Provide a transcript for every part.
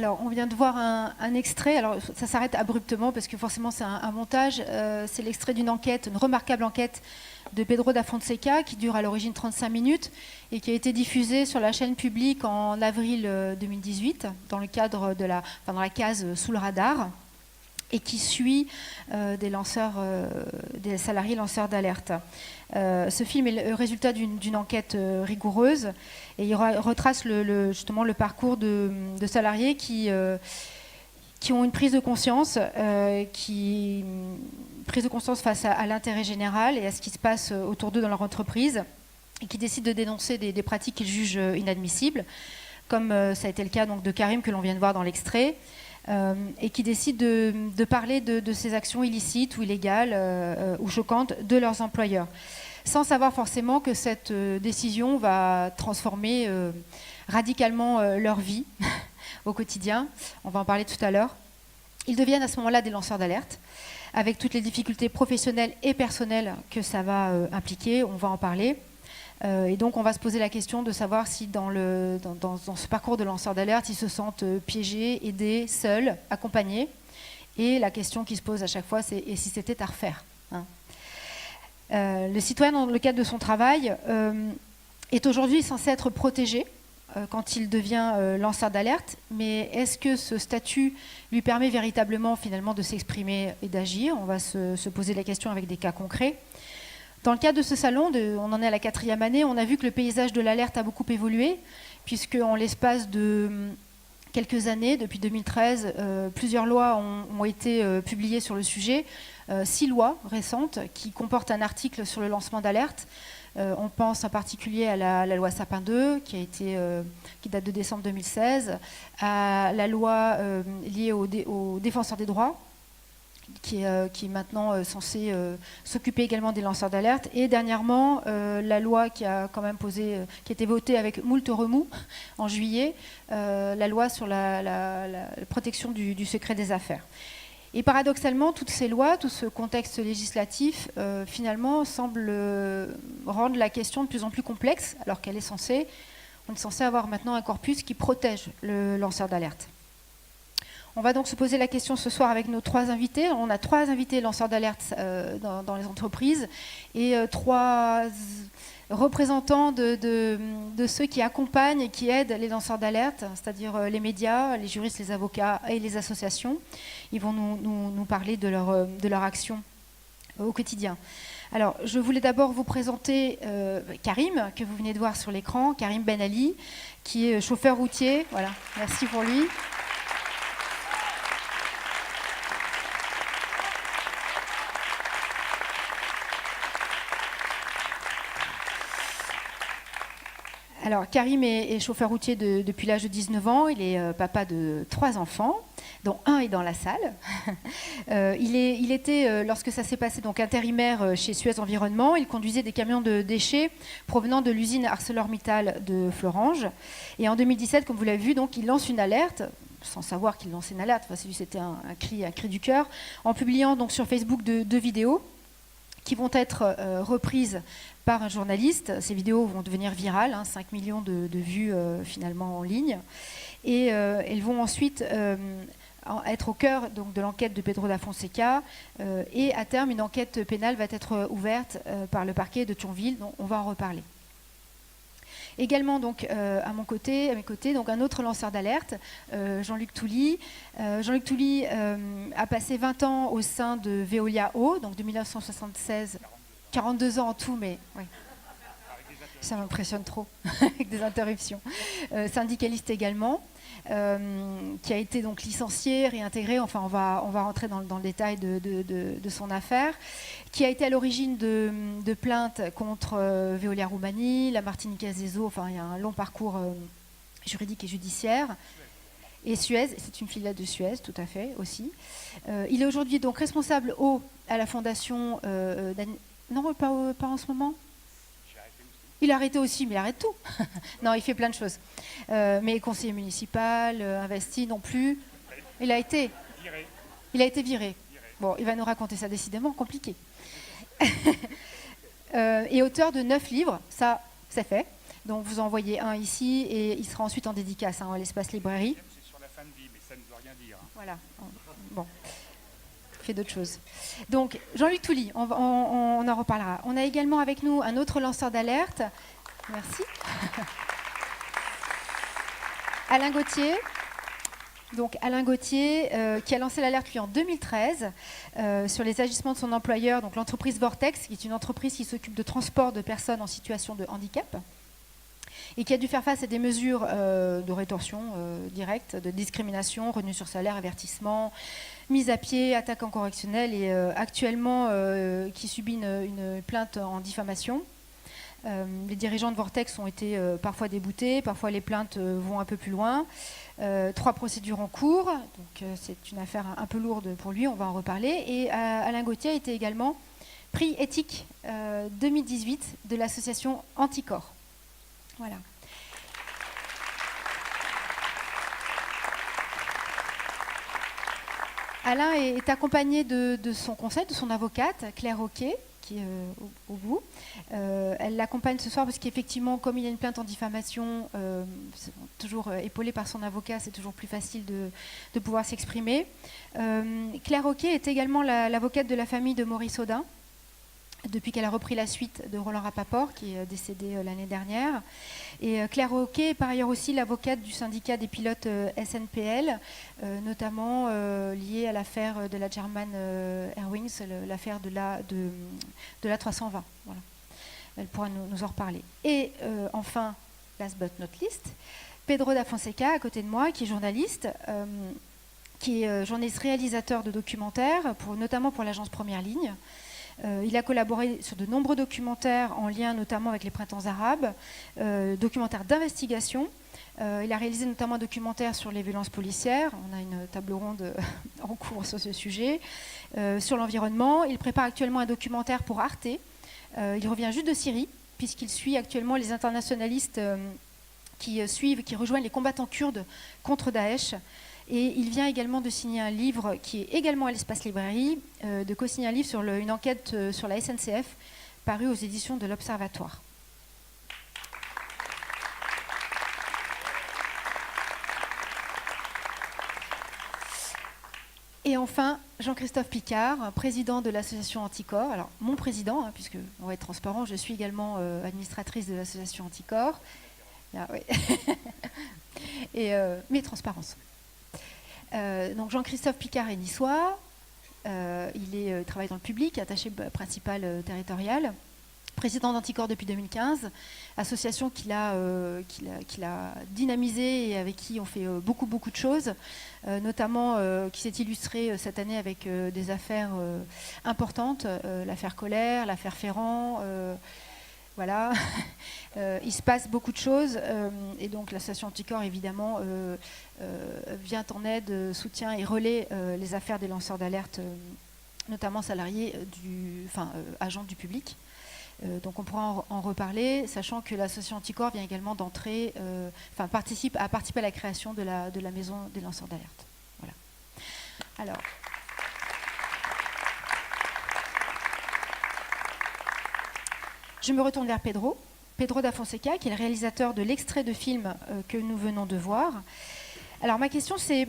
Alors, on vient de voir un extrait. Alors, ça s'arrête abruptement parce que forcément, c'est un montage. C'est l'extrait d'une enquête, une remarquable enquête de Pedro da Fonseca qui dure à l'origine 35 minutes et qui a été diffusée sur la chaîne publique en avril 2018 dans le cadre de dans la case Sous le radar et qui suit des salariés lanceurs d'alerte. Ce film est le résultat d'une enquête rigoureuse et il retrace justement le parcours de salariés qui ont une prise de conscience, face à l'intérêt général et à ce qui se passe autour d'eux dans leur entreprise et qui décident de dénoncer des pratiques qu'ils jugent inadmissibles, comme ça a été le cas donc, de Karim que l'on vient de voir dans l'extrait. Et qui décident de parler de ces actions illicites ou illégales ou choquantes de leurs employeurs, sans savoir forcément que cette décision va transformer radicalement leur vie au quotidien. On va en parler tout à l'heure. Ils deviennent à ce moment-là des lanceurs d'alerte, avec toutes les difficultés professionnelles et personnelles que ça va impliquer. On va en parler. Et donc, on va se poser la question de savoir si dans ce parcours de lanceurs d'alerte, ils se sentent piégés, aidés, seuls, accompagnés. Et la question qui se pose à chaque fois, c'est « et si c'était à refaire » Le citoyen, dans le cadre de son travail, est aujourd'hui censé être protégé quand il devient lanceur d'alerte. Mais est-ce que ce statut lui permet véritablement, finalement, de s'exprimer et d'agir ? On va se poser la question avec des cas concrets. Dans le cadre de ce salon, on en est à la 4e année, on a vu que le paysage de l'alerte a beaucoup évolué, puisque en l'espace de quelques années, depuis 2013, plusieurs lois ont été publiées sur le sujet, 6 lois récentes qui comportent un article sur le lancement d'alerte. On pense en particulier à la loi Sapin 2, qui date de décembre 2016, à la loi liée aux défenseurs des droits, qui est maintenant censé s'occuper également des lanceurs d'alerte. Et dernièrement, la loi qui a quand même qui a été votée avec moult remous en juillet, la loi sur la protection du secret des affaires. Et paradoxalement, toutes ces lois, tout ce contexte législatif, finalement, semble rendre la question de plus en plus complexe, alors on est censé avoir maintenant un corpus qui protège le lanceur d'alerte. On va donc se poser la question ce soir avec nos 3 invités. On a 3 invités lanceurs d'alerte dans les entreprises et 3 représentants de ceux qui accompagnent et qui aident les lanceurs d'alerte, c'est-à-dire les médias, les juristes, les avocats et les associations. Ils vont nous parler de leur action au quotidien. Alors, je voulais d'abord vous présenter Karim, que vous venez de voir sur l'écran, Karim Ben Ali, qui est chauffeur routier. Voilà, merci pour lui. Alors, Karim est chauffeur routier depuis l'âge de 19 ans. Il est papa de 3 enfants, dont un est dans la salle. Il était, lorsque ça s'est passé, donc intérimaire chez Suez Environnement. Il conduisait des camions de déchets provenant de l'usine ArcelorMittal de Florange. Et en 2017, comme vous l'avez vu, donc, il lance une alerte, sans savoir qu'il lançait une alerte. Enfin, c'était un cri du cœur, en publiant donc, sur Facebook 2 vidéos qui vont être reprises par un journaliste. Ces vidéos vont devenir virales, 5 millions de vues finalement en ligne. Et elles vont ensuite être au cœur donc, de l'enquête de Pedro da Fonseca. Et à terme, une enquête pénale va être ouverte par le parquet de Thionville, dont on va en reparler. Également, donc, à mes côtés, donc, un autre lanceur d'alerte, Jean-Luc Touly. Jean-Luc Touly a passé 20 ans au sein de Veolia Eau, donc de 1976, 42 ans en tout, mais oui, ça m'impressionne trop, avec des interruptions. Syndicaliste également, qui a été donc licencié, réintégré, enfin on va rentrer dans le détail de son affaire, qui a été à l'origine de plaintes contre Veolia Roumanie, la Martiniquaise des Eaux, enfin il y a un long parcours juridique et judiciaire. Et Suez, c'est une filiale de Suez, tout à fait, aussi. Il est aujourd'hui donc responsable eau à la fondation... non, pas en ce moment. Il a arrêté aussi, mais il arrête tout. Non, il fait plein de choses. Mais conseiller municipal, investi non plus. Il a été viré. Bon, il va nous raconter ça, décidément compliqué. Et auteur de 9 livres, ça, c'est fait. Donc vous en voyez un ici et il sera ensuite en dédicace à l'espace librairie. C'est sur la fin de vie, mais Voilà. Bon. Fait d'autres choses. Donc, Jean-Luc Touly, on en reparlera. On a également avec nous un autre lanceur d'alerte. Merci. Alain Gauthier. Donc, Alain Gauthier, qui a lancé l'alerte, lui, en 2013, sur les agissements de son employeur, donc l'entreprise Vortex, qui est une entreprise qui s'occupe de transport de personnes en situation de handicap, et qui a dû faire face à des mesures de rétorsion directe, de discrimination, revenu sur salaire, avertissement, mise à pied, attaque en correctionnel, et actuellement qui subit une plainte en diffamation. Les dirigeants de Vortex ont été parfois déboutés, parfois les plaintes vont un peu plus loin. 3 procédures en cours, donc c'est une affaire un peu lourde pour lui, on va en reparler. Et Alain Gauthier a été également prix éthique 2018 de l'association Anticorps. Voilà. Alain est accompagné de son conseil, de son avocate, Claire Roquet, qui est au bout. Elle l'accompagne ce soir parce qu'effectivement, comme il y a une plainte en diffamation, toujours épaulé par son avocat, c'est toujours plus facile de pouvoir s'exprimer. Claire Roquet est également l'avocate de la famille de Maurice Audin, depuis qu'elle a repris la suite de Roland Rapaport, qui est décédé l'année dernière. Et Claire Roquet est par ailleurs aussi l'avocate du syndicat des pilotes SNPL, notamment liée à l'affaire de la German Airwings, l'affaire de la 320. Voilà. Elle pourra nous en reparler. Et enfin, last but not least, Pedro da Fonseca, à côté de moi, qui est journaliste, qui est journaliste réalisateur de documentaires, notamment pour l'agence Première Ligne. Il a collaboré sur de nombreux documentaires en lien notamment avec les printemps arabes, documentaires d'investigation. Il a réalisé notamment un documentaire sur les violences policières. On a une table ronde en cours sur ce sujet. Sur l'environnement, il prépare actuellement un documentaire pour Arte. Il revient juste de Syrie, puisqu'il suit actuellement les internationalistes qui rejoignent les combattants kurdes contre Daesh. Et il vient également de signer un livre qui est également à l'Espace Librairie, de co-signer un livre sur une enquête sur la SNCF, paru aux éditions de l'Observatoire. Et enfin, Jean-Christophe Picard, président de l'association Anticorps. Alors, mon président, puisque on va être transparent, je suis également administratrice de l'association Anticorps. Ah, oui. Mais transparence. Donc Jean-Christophe Picard est niçois, il travaille dans le public, attaché principal territorial, président d'Anticorps depuis 2015, association qu'il a dynamisée et avec qui on fait beaucoup de choses, notamment qui s'est illustrée cette année avec des affaires importantes, l'affaire Colère, l'affaire Ferrand. Voilà, il se passe beaucoup de choses et donc l'association Anticorps évidemment vient en aide, soutient et relaie les affaires des lanceurs d'alerte, notamment salariés agents du public. Donc on pourra en reparler, sachant que l'association Anticorps vient également d'entrer, participe à la création de la maison des lanceurs d'alerte. Voilà. Alors. Je me retourne vers Pedro da Fonseca, qui est le réalisateur de l'extrait de film que nous venons de voir. Alors ma question c'est,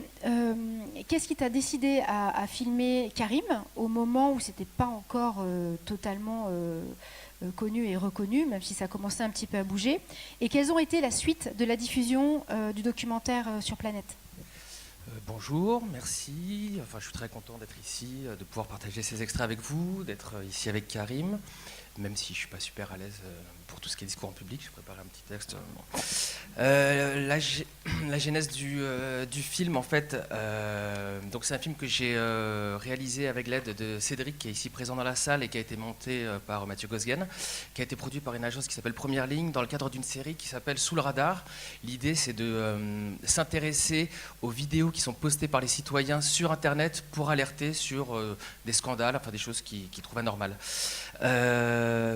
qu'est-ce qui t'a décidé à filmer Karim au moment où ce n'était pas encore totalement connu et reconnu, même si ça commençait un petit peu à bouger, et quelles ont été la suite de la diffusion du documentaire sur Planète ? Bonjour, merci. Enfin, je suis très content d'être ici, de pouvoir partager ces extraits avec vous, d'être ici avec Karim, même si je ne suis pas super à l'aise pour tout ce qui est discours en public. J'ai préparé un petit texte. La genèse du film, en fait, donc c'est un film que j'ai réalisé avec l'aide de Cédric, qui est ici présent dans la salle et qui a été monté par Mathieu Gosgen, qui a été produit par une agence qui s'appelle Première Ligne dans le cadre d'une série qui s'appelle Sous le radar. L'idée, c'est de s'intéresser aux vidéos qui sont postées par les citoyens sur Internet pour alerter sur des scandales, enfin des choses qu'ils trouvent anormales.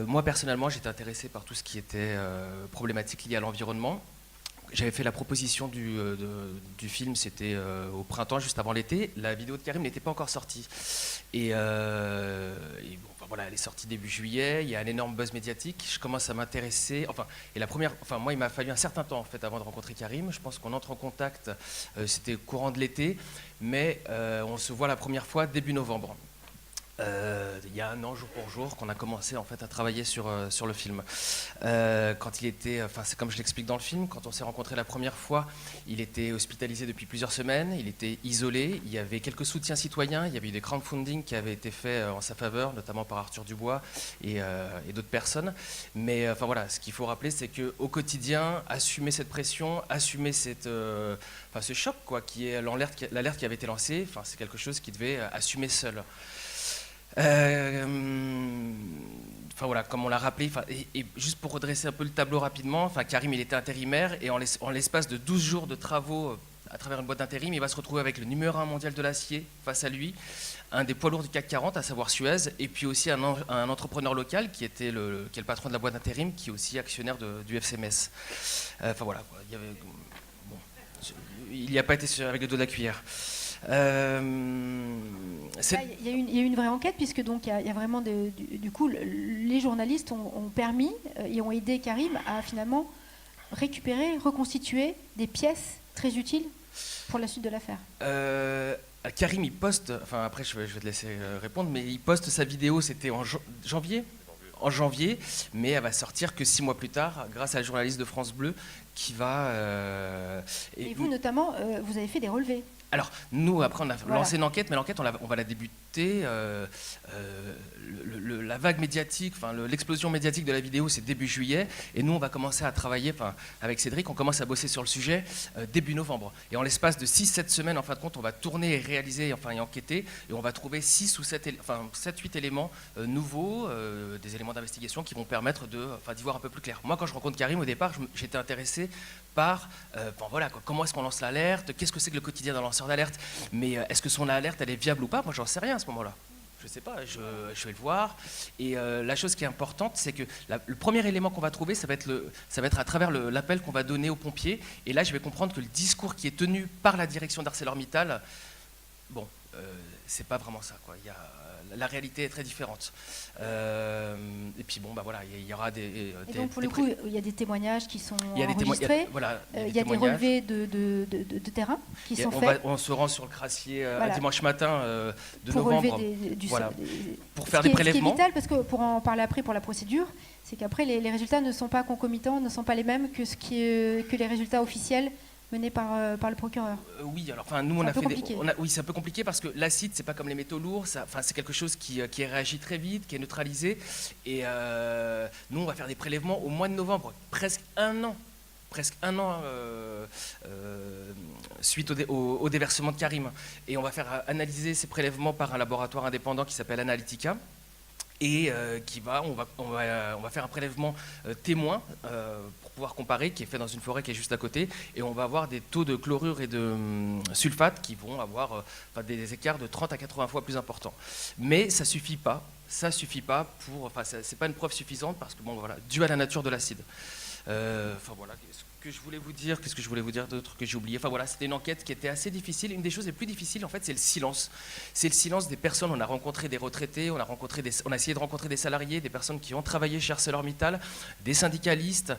Moi, personnellement, j'étais intéressé par tout ce qui était problématique liée à l'environnement, j'avais fait la proposition du film, c'était au printemps, juste avant l'été. La vidéo de Karim n'était pas encore sortie. Et bon, enfin, voilà, elle est sortie début juillet, il y a un énorme buzz médiatique. Je commence à m'intéresser. Moi, il m'a fallu un certain temps en fait, avant de rencontrer Karim. Je pense qu'on entre en contact, c'était courant de l'été, mais on se voit la première fois début novembre. Il y a un an, jour pour jour, qu'on a commencé en fait à travailler sur le film. Quand il était, c'est comme je l'explique dans le film, quand on s'est rencontrés la première fois, il était hospitalisé depuis plusieurs semaines, il était isolé, il y avait quelques soutiens citoyens, il y avait eu des crowdfunding qui avaient été faits en sa faveur, notamment par Arthur Dubois et d'autres personnes. Mais ce qu'il faut rappeler, c'est qu'au quotidien, assumer cette pression, assumer ce choc, quoi, qui est l'alerte qui avait été lancée, c'est quelque chose qu'il devait assumer seul. Comme on l'a rappelé, et juste pour redresser un peu le tableau rapidement, Karim il était intérimaire et en l'espace de 12 jours de travaux à travers une boîte d'intérim, il va se retrouver avec le numéro 1 mondial de l'acier face à lui, un des poids lourds du CAC 40, à savoir Suez, et puis aussi un entrepreneur local qui est le patron de la boîte d'intérim, qui est aussi actionnaire du FC Metz. Il n'y a pas été avec le dos de la cuillère. Il y a eu une vraie enquête, puisque donc il y a vraiment du coup les journalistes ont permis et ont aidé Karim à finalement récupérer, reconstituer des pièces très utiles pour la suite de l'affaire. Karim il poste, après je vais te laisser répondre, mais il poste sa vidéo, c'était en janvier, mais elle va sortir que 6 mois plus tard, grâce à la journaliste de France Bleu qui va... Et vous notamment, vous avez fait des relevés. Alors, nous, après, on a lancé une enquête, mais l'enquête, on va la débuter. La vague médiatique, l'explosion médiatique de la vidéo, c'est début juillet. Et nous, on va commencer à travailler, avec Cédric, on commence à bosser sur le sujet début novembre. Et en l'espace de 6-7 semaines, en fin de compte, on va tourner et réaliser, et enquêter. Et on va trouver 7-8 éléments nouveaux, des éléments d'investigation qui vont permettre d'y voir un peu plus clair. Moi, quand je rencontre Karim, au départ, j'étais intéressé par comment est-ce qu'on lance l'alerte, qu'est-ce que c'est que le quotidien d'un lanceur d'alerte, mais est-ce que son alerte elle est viable ou pas? Moi j'en sais rien à ce moment-là, je sais pas, je vais le voir. Et la chose qui est importante, c'est que le premier élément qu'on va trouver, ça va être à travers l'appel qu'on va donner aux pompiers, et là je vais comprendre que le discours qui est tenu par la direction d'ArcelorMittal, c'est pas vraiment ça, quoi. La réalité est très différente. Et puis il y aura des... Et donc pour le coup, il y a des témoignages qui sont enregistrés, il y a des relevés de terrain qui sont faits. On se rend sur le Crassier un dimanche matin de pour novembre. Pour faire des prélèvements. Ce qui est vital, parce que pour en parler après pour la procédure, c'est qu'après les résultats ne sont pas concomitants, ne sont pas les mêmes que les résultats officiels menés par le procureur. Oui, alors nous on a fait oui, c'est un peu compliqué parce que l'acide c'est pas comme les métaux lourds, c'est quelque chose qui réagit très vite, qui est neutralisé, et nous on va faire des prélèvements au mois de novembre, presque un an suite au déversement de Karim, et on va faire analyser ces prélèvements par un laboratoire indépendant qui s'appelle Analytica. Et on va faire un prélèvement témoin pour pouvoir comparer, qui est fait dans une forêt qui est juste à côté, et on va avoir des taux de chlorure et de sulfate qui vont avoir des écarts de 30 à 80 fois plus importants. Mais ça suffit pas c'est pas une preuve suffisante parce que dû à la nature de l'acide. Qu'est-ce que je voulais vous dire d'autre que j'ai oublié? C'était une enquête qui était assez difficile. Une des choses les plus difficiles, en fait, c'est le silence. C'est le silence des personnes. On a rencontré des retraités, on a essayé de rencontrer des salariés, des personnes qui ont travaillé chez ArcelorMittal, des syndicalistes,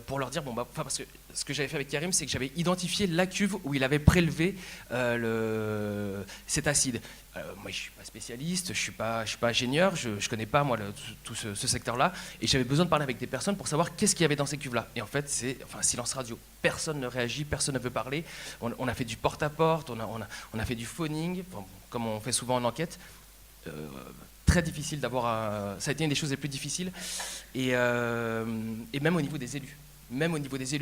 pour leur dire, parce que ce que j'avais fait avec Karim, c'est que j'avais identifié la cuve où il avait prélevé cet acide. Moi, je ne suis pas spécialiste, je suis pas ingénieur, je ne connais pas moi tout ce secteur-là, et j'avais besoin de parler avec des personnes pour savoir qu'est-ce qu'il y avait dans ces cuves-là. Et en fait, c'est silence radio. Personne ne réagit, personne ne veut parler. On a fait du porte-à-porte, on a fait du phoning, comme on fait souvent en enquête. Très difficile d'avoir... Ça a été une des choses les plus difficiles. Et même au niveau des élus.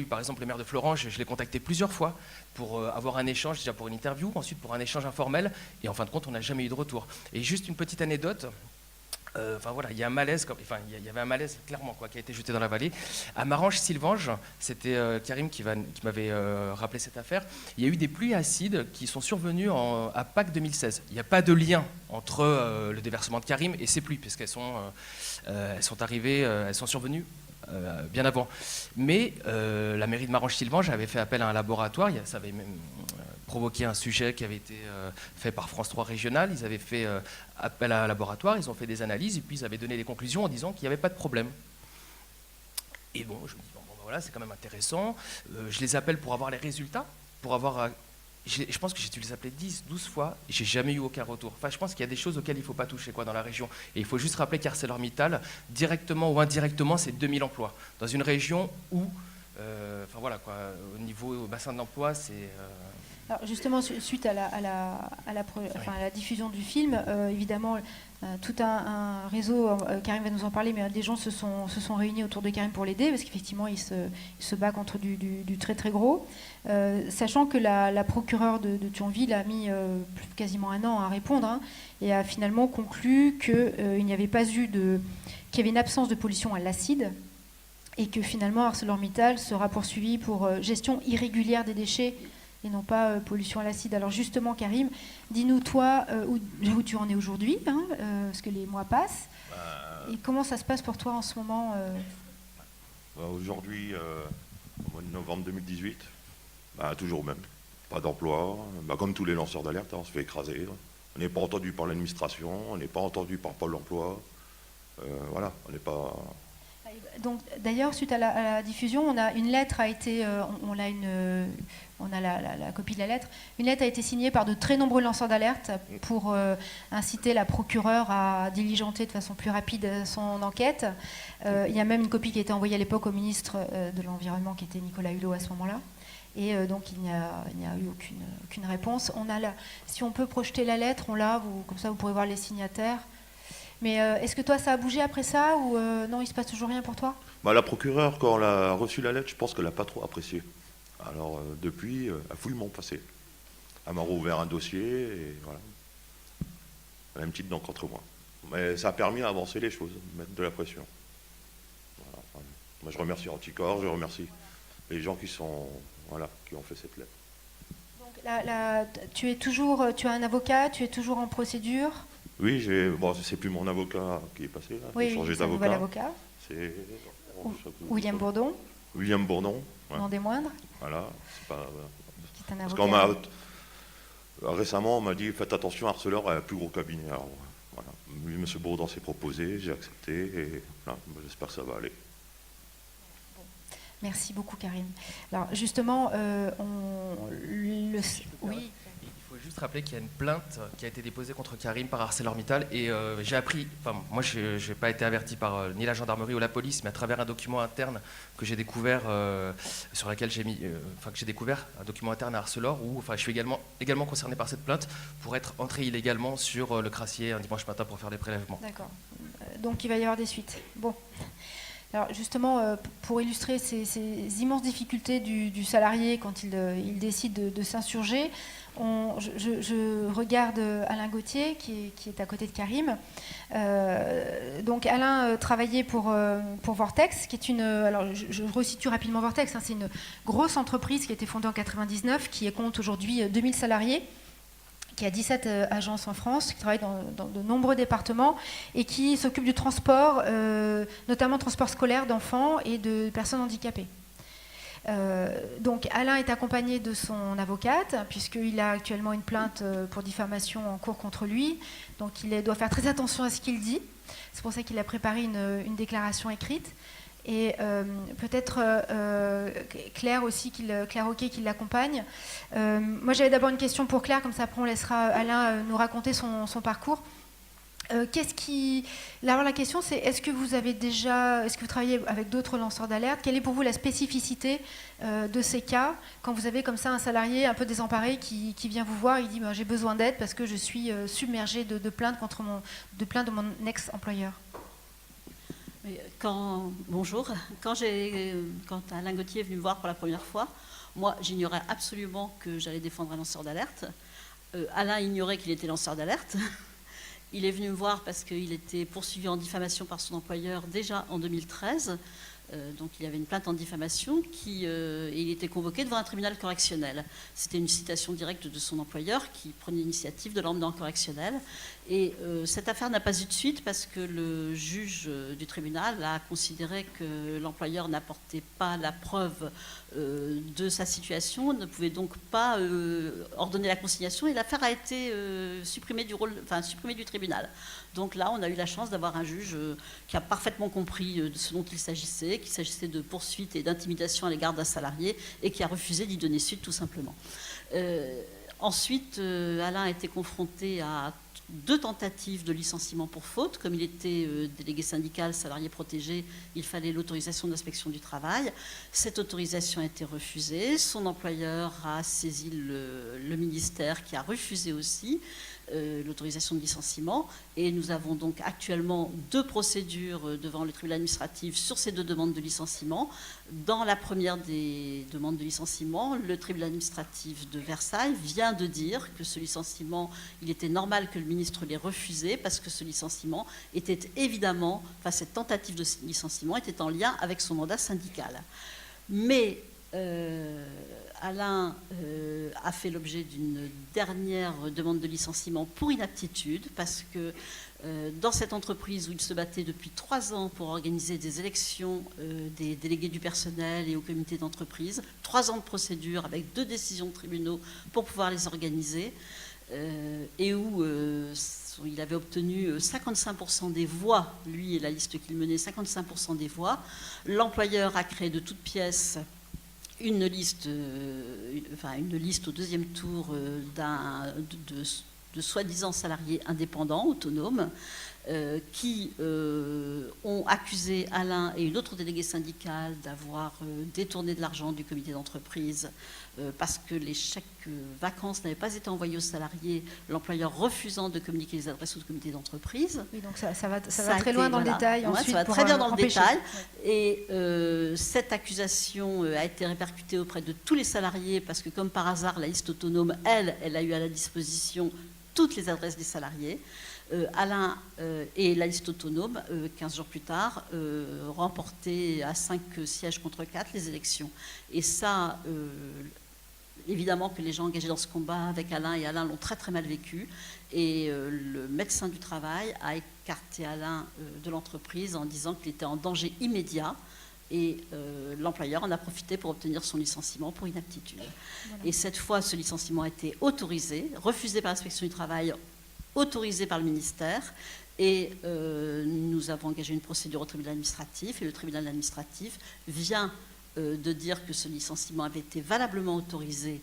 Par exemple, le maire de Florence, je l'ai contacté plusieurs fois pour avoir un échange, déjà pour une interview, ensuite pour un échange informel, et en fin de compte, on n'a jamais eu de retour. Et juste une petite anecdote, il y a un malaise, il y avait un malaise clairement qui a été jeté dans la vallée. À Marange-Sylvange, c'était Karim qui m'avait rappelé cette affaire. Il y a eu des pluies acides qui sont survenues à Pâques 2016. Il n'y a pas de lien entre le déversement de Karim et ces pluies, puisqu'elles sont arrivées, elles sont survenues bien avant. Mais la mairie de Marange-Sylvange avait fait appel à un laboratoire, ça avait même provoqué un sujet qui avait été fait par France 3 Régional, ils avaient fait appel à un laboratoire, ils ont fait des analyses et puis ils avaient donné des conclusions en disant qu'il n'y avait pas de problème. Et bon, je me dis, bon, voilà, c'est quand même intéressant, je les appelle pour avoir les résultats, pour avoir... Je pense que j'ai dû les appeler 10, 12 fois et j'ai jamais eu aucun retour. Enfin, je pense qu'il y a des choses auxquelles il ne faut pas toucher dans la région. Et il faut juste rappeler qu'ArcelorMittal, directement ou indirectement, c'est 2000 emplois. Dans une région où, enfin voilà, quoi, au niveau bassin d'emploi, c'est... Alors justement, suite à la diffusion du film, évidemment, tout un réseau, Karim va nous en parler, mais des gens se sont réunis autour de Karim pour l'aider, parce qu'effectivement, il se bat contre du très très gros. Sachant que la procureure de Thionville a mis quasiment 1 an à répondre, hein, et a finalement conclu qu'il n'y avait pas eu qu'il y avait une absence de pollution à l'acide, et que finalement ArcelorMittal sera poursuivi pour gestion irrégulière des déchets et non pas pollution à l'acide. Alors justement, Karim, dis-nous toi où tu en es aujourd'hui, hein, parce que les mois passent, et comment ça se passe pour toi en ce moment Aujourd'hui, au mois de novembre 2018, toujours même, pas d'emploi, comme tous les lanceurs d'alerte, on se fait écraser. On n'est pas entendu par l'administration, on n'est pas entendu par Pôle emploi, voilà, on n'est pas... Donc, d'ailleurs, suite à la diffusion, on a une lettre on a la copie de la lettre. Une lettre a été signée par de très nombreux lanceurs d'alerte pour inciter la procureure à diligenter de façon plus rapide son enquête. Il y a même une copie qui a été envoyée à l'époque au ministre de l'Environnement, qui était Nicolas Hulot à ce moment-là. Et donc, il n'y a eu aucune réponse. Si on peut projeter la lettre, comme ça vous pourrez voir les signataires. Mais est-ce que toi, ça a bougé après ça ou non, il se passe toujours rien pour toi ? La procureure, quand elle a reçu la lettre, je pense qu'elle n'a pas trop apprécié. Alors depuis, elle a fouillement passé. Elle m'a rouvert un dossier et voilà. Elle a une petite dent contre moi. Mais ça a permis d'avancer les choses, de mettre de la pression. Voilà. Moi, je remercie Anticorps, je remercie les gens qui ont fait cette lettre. Donc tu as un avocat, tu es toujours en procédure ? Oui, c'est plus mon avocat qui est passé, là. J'ai changé d'avocat. Nouvel avocat. C'est William Bourdon. William Bourdon. Ouais. Non des moindres. Voilà. C'est pas... Qui est un Parce avocat. Récemment, on m'a dit faites attention, Arcelor a un plus gros cabinet. Alors, voilà. Lui, M. Bourdon s'est proposé, j'ai accepté et voilà, j'espère que ça va aller. Merci beaucoup, Karim. Alors justement, oui. Il faut juste rappeler qu'il y a une plainte qui a été déposée contre Karim par ArcelorMittal et j'ai appris, moi je n'ai pas été averti par ni la gendarmerie ou la police, mais à travers un document interne que j'ai découvert, sur lequel j'ai découvert un document interne à Arcelor où je suis également concerné par cette plainte pour être entré illégalement sur le crassier un dimanche matin pour faire des prélèvements. D'accord. Donc il va y avoir des suites. Bon. Alors justement, pour illustrer ces immenses difficultés du salarié quand il décide de s'insurger, je regarde Alain Gauthier qui est à côté de Karim. Donc Alain travaillait pour Vortex, qui est alors je resitue rapidement Vortex, hein, c'est une grosse entreprise qui a été fondée en 1999, qui compte aujourd'hui 2000 salariés, qui a 17 agences en France, qui travaille dans de nombreux départements et qui s'occupe du transport, notamment transport scolaire d'enfants et de personnes handicapées. Donc Alain est accompagné de son avocate, puisqu'il a actuellement une plainte pour diffamation en cours contre lui. Donc il doit faire très attention à ce qu'il dit. C'est pour ça qu'il a préparé une déclaration écrite. Et peut-être Claire aussi, Claire Hockey qui l'accompagne. Moi j'avais d'abord une question pour Claire, comme ça après on laissera Alain nous raconter son parcours. Alors la question c'est, est-ce que vous travaillez avec d'autres lanceurs d'alerte ? Quelle est pour vous la spécificité de ces cas quand vous avez comme ça un salarié un peu désemparé qui vient vous voir et il dit j'ai besoin d'aide parce que je suis submergé de plaintes de mon ex-employeur ? Bonjour. Quand Alain Gauthier est venu me voir pour la première fois, moi j'ignorais absolument que j'allais défendre un lanceur d'alerte. Alain ignorait qu'il était lanceur d'alerte. Il est venu me voir parce qu'il était poursuivi en diffamation par son employeur déjà en 2013. Donc il y avait une plainte en diffamation et il était convoqué devant un tribunal correctionnel. C'était une citation directe de son employeur qui prenait l'initiative de l'emmener en correctionnel. Et cette affaire n'a pas eu de suite parce que le juge du tribunal a considéré que l'employeur n'apportait pas la preuve de sa situation, ne pouvait donc pas ordonner la consignation, et l'affaire a été supprimée du tribunal. Donc là, on a eu la chance d'avoir un juge qui a parfaitement compris de ce dont il s'agissait, qu'il s'agissait de poursuite et d'intimidation à l'égard d'un salarié, et qui a refusé d'y donner suite, tout simplement. Ensuite, Alain a été confronté à 2 tentatives de licenciement pour faute. Comme il était délégué syndical, salarié protégé, il fallait l'autorisation d'inspection du travail. Cette autorisation a été refusée. Son employeur a saisi le ministère qui a refusé aussi l'autorisation de licenciement. Et nous avons donc actuellement 2 procédures devant le tribunal administratif sur ces 2 demandes de licenciement. Dans la première des demandes de licenciement, le tribunal administratif de Versailles vient de dire que ce licenciement, il était normal que le ministre l'ait refusé parce que ce licenciement était évidemment, cette tentative de licenciement était en lien avec son mandat syndical. Mais Alain a fait l'objet d'une dernière demande de licenciement pour inaptitude parce que dans cette entreprise où il se battait depuis 3 ans pour organiser des élections des délégués du personnel et au comité d'entreprise, 3 ans de procédure avec 2 décisions de tribunaux pour pouvoir les organiser, et où il avait obtenu 55% des voix, lui et la liste qu'il menait, 55% des voix. L'employeur a créé de toutes pièces une liste au 2e tour de soi-disant salariés indépendants, autonomes, qui ont accusé Alain et une autre déléguée syndicale d'avoir détourné de l'argent du comité d'entreprise parce que les chèques vacances n'avaient pas été envoyés aux salariés, l'employeur refusant de communiquer les adresses au comité d'entreprise. Oui, donc ça va très loin dans le détail. Ouais, ça va très bien dans le détail. Et cette accusation a été répercutée auprès de tous les salariés parce que, comme par hasard, la liste autonome, elle a eu à la disposition toutes les adresses des salariés. Alain et la liste autonome, 15 jours plus tard, remportaient à 5 sièges contre 4 les élections. Et ça, évidemment que les gens engagés dans ce combat avec Alain et Alain l'ont très très mal vécu. Et le médecin du travail a écarté Alain de l'entreprise en disant qu'il était en danger immédiat. Et l'employeur en a profité pour obtenir son licenciement pour inaptitude. Voilà. Et cette fois, ce licenciement a été autorisé, refusé par l'inspection du travail, autorisé par le ministère. Et nous avons engagé une procédure au tribunal administratif. Et le tribunal administratif vient de dire que ce licenciement avait été valablement autorisé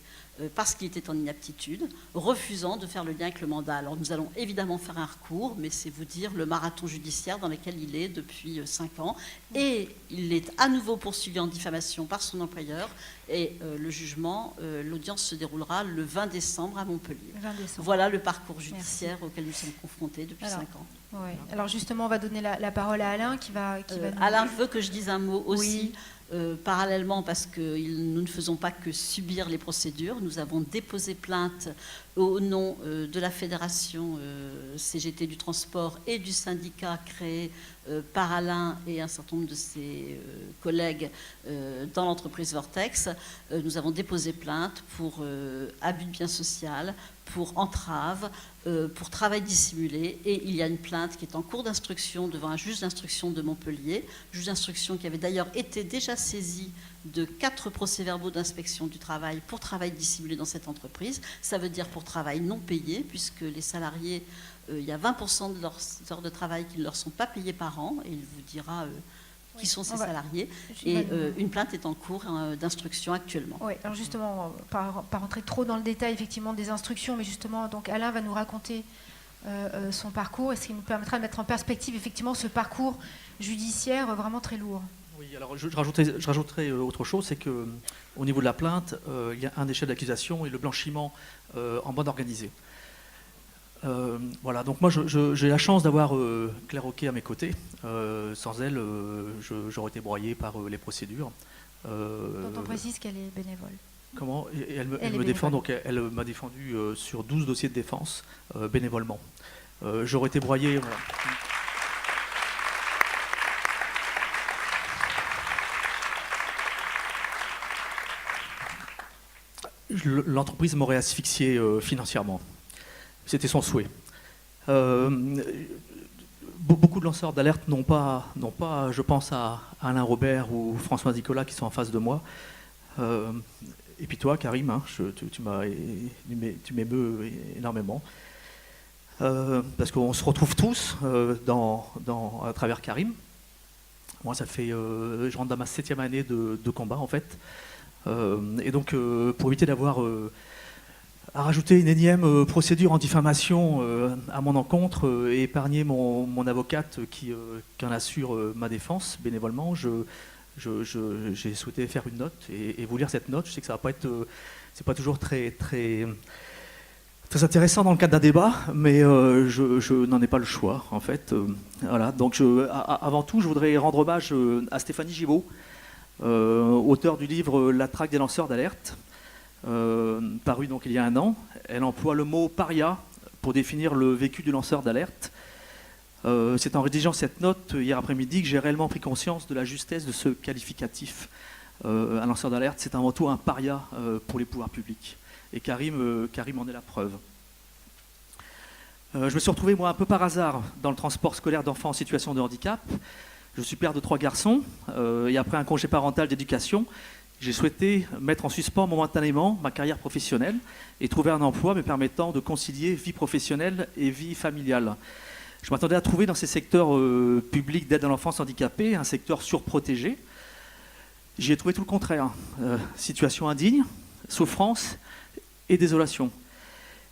parce qu'il était en inaptitude, refusant de faire le lien avec le mandat. Alors nous allons évidemment faire un recours, mais c'est vous dire le marathon judiciaire dans lequel il est depuis 5 ans. Et il est à nouveau poursuivi en diffamation par son employeur. Et le jugement, l'audience se déroulera le 20 décembre à Montpellier. 20 décembre. Voilà le parcours judiciaire auquel nous sommes confrontés depuis 5 ans. Ouais. Alors justement, on va donner la parole à Alain qui va nous... Alain veut que je dise un mot aussi. Oui. Parallèlement, parce que nous ne faisons pas que subir les procédures, nous avons déposé plainte au nom de la fédération CGT du transport et du syndicat créé par Alain et un certain nombre de ses collègues dans l'entreprise Vortex. Nous avons déposé plainte pour abus de biens social, pour entrave, pour travail dissimulé, et il y a une plainte qui est en cours d'instruction devant un juge d'instruction de Montpellier, juge d'instruction qui avait d'ailleurs été déjà saisi de 4 procès-verbaux d'inspection du travail pour travail dissimulé dans cette entreprise. Ça veut dire pour travail non payé, puisque les salariés, il y a 20% de leurs heures de travail qui ne leur sont pas payées par an, et il vous dira qui sont ces salariés, et une plainte est en cours d'instruction actuellement. Oui, alors justement, pas rentrer trop dans le détail effectivement des instructions, mais justement, donc Alain va nous raconter son parcours, et ce qui nous permettra de mettre en perspective effectivement ce parcours judiciaire vraiment très lourd. Oui, alors je rajouterai autre chose, c'est qu'au niveau de la plainte, il y a un des chefs d'accusation et le blanchiment en bande organisée. Voilà, donc moi j'ai la chance d'avoir Claire Roquet à mes côtés. Sans elle, j'aurais été broyé par les procédures. Dont on précise qu'elle est bénévole. Comment ? Elle me défend, donc elle m'a défendu sur 12 dossiers de défense bénévolement. J'aurais été broyé. Voilà. l'entreprise m'aurait asphyxié financièrement. C'était son souhait. Beaucoup de lanceurs d'alerte n'ont pas, je pense à Alain Robert ou François Nicolas qui sont en face de moi. Et puis toi, Karim, hein, tu m'émeus énormément. Parce qu'on se retrouve tous à travers Karim. Moi, je rentre dans ma 7e année de combat, en fait. Et donc, pour éviter d'avoir à rajouter une énième procédure en diffamation à mon encontre et épargner mon avocate qui en assure ma défense bénévolement, j'ai souhaité faire une note et vous lire cette note. Je sais que ça va pas être, c'est pas toujours très intéressant dans le cadre d'un débat, mais je n'en ai pas le choix, en fait. Voilà. Donc, avant tout, je voudrais rendre hommage à Stéphanie Gibault, auteure du livre La traque des lanceurs d'alerte, paru donc il y a un an. Elle emploie le mot paria pour définir le vécu du lanceur d'alerte. C'est en rédigeant cette note hier après-midi que j'ai réellement pris conscience de la justesse de ce qualificatif. Un lanceur d'alerte, c'est avant tout un paria pour les pouvoirs publics. Et Karim en est la preuve. Je me suis retrouvé, moi, un peu par hasard, dans le transport scolaire d'enfants en situation de handicap. Je suis père de 3 garçons, et après un congé parental d'éducation, j'ai souhaité mettre en suspens momentanément ma carrière professionnelle et trouver un emploi me permettant de concilier vie professionnelle et vie familiale. Je m'attendais à trouver dans ces secteurs publics d'aide à l'enfance handicapée un secteur surprotégé. J'y ai trouvé tout le contraire. Situation indigne, souffrance et désolation.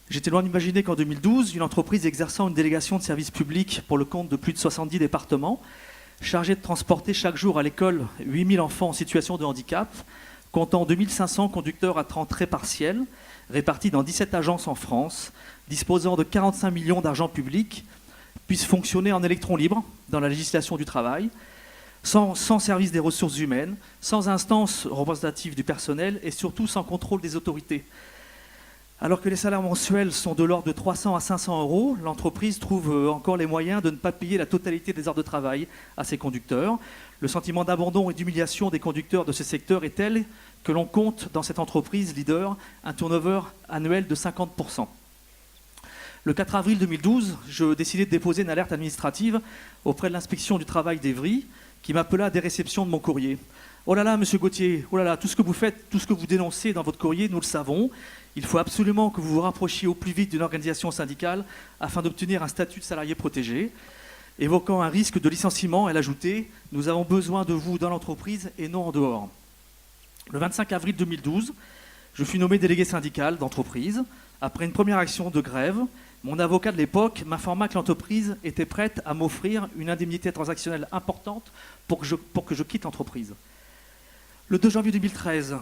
J'étais loin d'imaginer qu'en 2012, une entreprise exerçant une délégation de services publics pour le compte de plus de 70 départements, chargée de transporter chaque jour à l'école 8000 enfants en situation de handicap, comptant 2500 conducteurs à temps très partiel, répartis dans 17 agences en France, disposant de 45 millions d'argent public, puisse fonctionner en électron libre dans la législation du travail, sans service des ressources humaines, sans instance représentative du personnel et surtout sans contrôle des autorités. Alors que les salaires mensuels sont de l'ordre de 300 à 500 euros, l'entreprise trouve encore les moyens de ne pas payer la totalité des heures de travail à ses conducteurs. Le sentiment d'abandon et d'humiliation des conducteurs de ce secteur est tel que l'on compte dans cette entreprise leader un turnover annuel de 50%. Le 4 avril 2012, je décidai de déposer une alerte administrative auprès de l'inspection du travail d'Evry qui m'appela à des réceptions de mon courrier. « Oh là là, monsieur Gauthier, oh là là, tout ce que vous faites, tout ce que vous dénoncez dans votre courrier, nous le savons. Il faut absolument que vous vous rapprochiez au plus vite d'une organisation syndicale afin d'obtenir un statut de salarié protégé. » Évoquant un risque de licenciement, elle ajoutait « Nous avons besoin de vous dans l'entreprise et non en dehors. » Le 25 avril 2012, je fus nommé délégué syndical d'entreprise. Après une première action de grève, mon avocat de l'époque m'informa que l'entreprise était prête à m'offrir une indemnité transactionnelle importante pour que je quitte l'entreprise. Le 2 janvier 2013,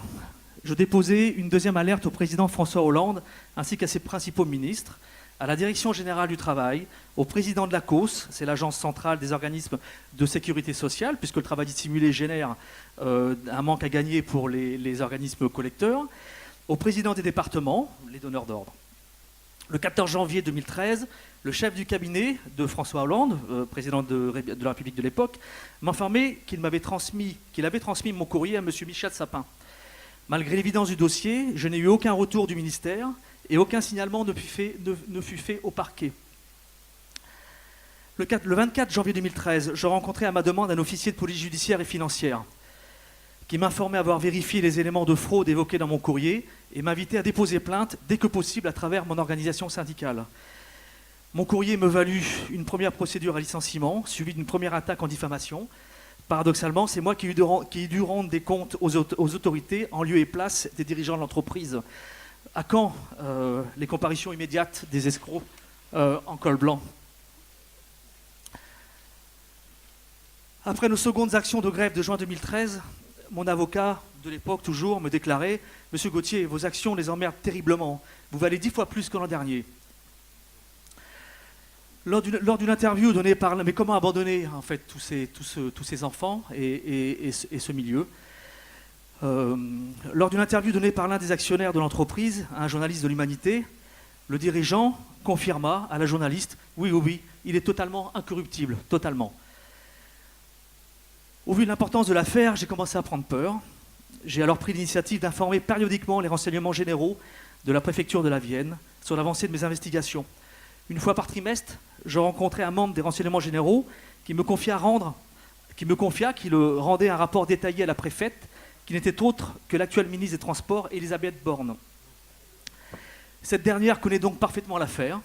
je déposai une deuxième alerte au président François Hollande ainsi qu'à ses principaux ministres, à la Direction générale du travail, au président de l'ACOS, c'est l'agence centrale des organismes de sécurité sociale, puisque le travail dissimulé génère un manque à gagner pour les organismes collecteurs, au président des départements, les donneurs d'ordre. Le 14 janvier 2013, le chef du cabinet de François Hollande, président de la République de l'époque, m'informait qu'il avait transmis mon courrier à M. Michel Sapin. Malgré l'évidence du dossier, je n'ai eu aucun retour du ministère et aucun signalement ne fut fait au parquet. Le 24 janvier 2013, je rencontrai à ma demande un officier de police judiciaire et financière qui m'informait avoir vérifié les éléments de fraude évoqués dans mon courrier et m'invitait à déposer plainte dès que possible à travers mon organisation syndicale. Mon courrier me valut une première procédure à licenciement, suivie d'une première attaque en diffamation. Paradoxalement, c'est moi qui ai dû rendre des comptes aux autorités en lieu et place des dirigeants de l'entreprise. À quand les comparutions immédiates des escrocs en col blanc? Après nos secondes actions de grève de juin 2013, mon avocat de l'époque toujours me déclarait « Monsieur Gauthier, vos actions les emmerdent terriblement. Vous valez 10 fois plus que l'an dernier. » Lors d'une interview donnée par... Mais comment abandonner en fait tous ces enfants et ce milieu lors d'une interview donnée par l'un des actionnaires de l'entreprise à un journaliste de l'Humanité, le dirigeant confirma à la journaliste « Oui, il est totalement incorruptible, totalement. » Au vu de l'importance de l'affaire, j'ai commencé à prendre peur. J'ai alors pris l'initiative d'informer périodiquement les renseignements généraux de la préfecture de la Vienne sur l'avancée de mes investigations. Une fois par trimestre, je rencontrais un membre des renseignements généraux qui me confia qu'il rendait un rapport détaillé à la préfète, qui n'était autre que l'actuelle ministre des Transports, Elisabeth Borne. Cette dernière connaît donc parfaitement l'affaire.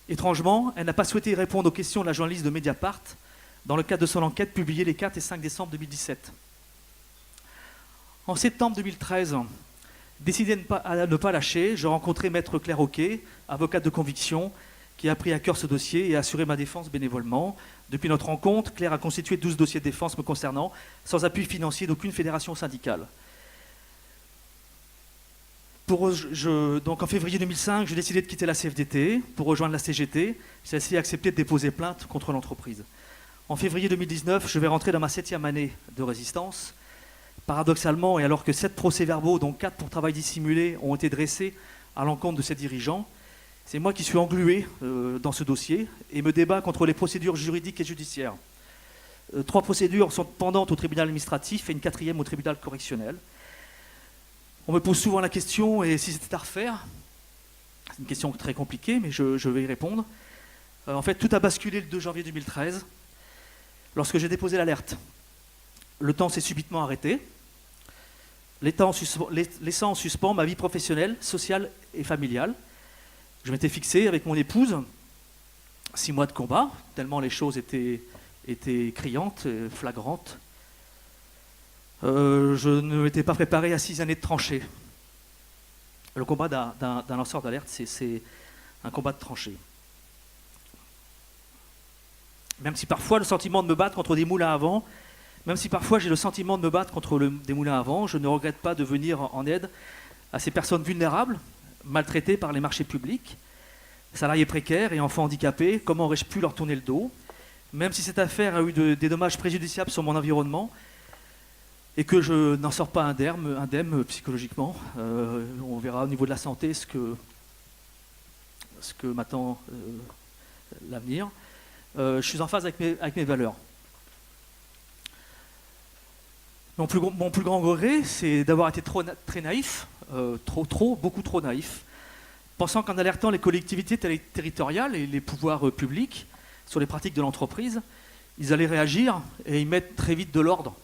Étrangement, elle n'a pas souhaité répondre aux questions de la journaliste de Mediapart dans le cadre de son enquête publiée les 4 et 5 décembre 2017. En septembre 2013, décidé à ne pas lâcher, je rencontrai Maître Claire Auquet, avocate de conviction, qui a pris à cœur ce dossier et a assuré ma défense bénévolement. Depuis notre rencontre, Claire a constitué 12 dossiers de défense me concernant, sans appui financier d'aucune fédération syndicale. Donc en février 2005, j'ai décidé de quitter la CFDT pour rejoindre la CGT. Celle-ci a accepté de déposer plainte contre l'entreprise. En février 2019, je vais rentrer dans ma 7e année de résistance. Paradoxalement, et alors que 7 procès-verbaux, dont 4 pour travail dissimulé, ont été dressés à l'encontre de ces dirigeants, c'est moi qui suis englué dans ce dossier et me débat contre les procédures juridiques et judiciaires. 3 procédures sont pendantes au tribunal administratif et une 4e au tribunal correctionnel. On me pose souvent la question, et si c'était à refaire? C'est une question très compliquée, mais je vais y répondre. En fait, tout a basculé le 2 janvier 2013, lorsque j'ai déposé l'alerte. Le temps s'est subitement arrêté, laissant en suspens ma vie professionnelle, sociale et familiale. Je m'étais fixé avec mon épouse 6 mois de combat, tellement les choses étaient criantes, flagrantes. Je ne m'étais pas préparé à 6 années de tranchée. Le combat d'un lanceur d'alerte, c'est un combat de tranchée. Même si parfois le sentiment de me battre contre des moulins à vent, même si parfois j'ai le sentiment de me battre contre des moulins à vent, je ne regrette pas de venir en aide à ces personnes vulnérables, maltraitées par les marchés publics, salariés précaires et enfants handicapés. Comment aurais-je pu leur tourner le dos? Même si cette affaire a eu des dommages préjudiciables sur mon environnement, et que je n'en sors pas indemne psychologiquement. On verra au niveau de la santé ce que m'attend l'avenir. Je suis en phase avec mes valeurs. Mon plus grand regret, c'est d'avoir été très naïf, beaucoup trop naïf, pensant qu'en alertant les collectivités territoriales et les pouvoirs publics sur les pratiques de l'entreprise, ils allaient réagir et y mettre très vite de l'ordre.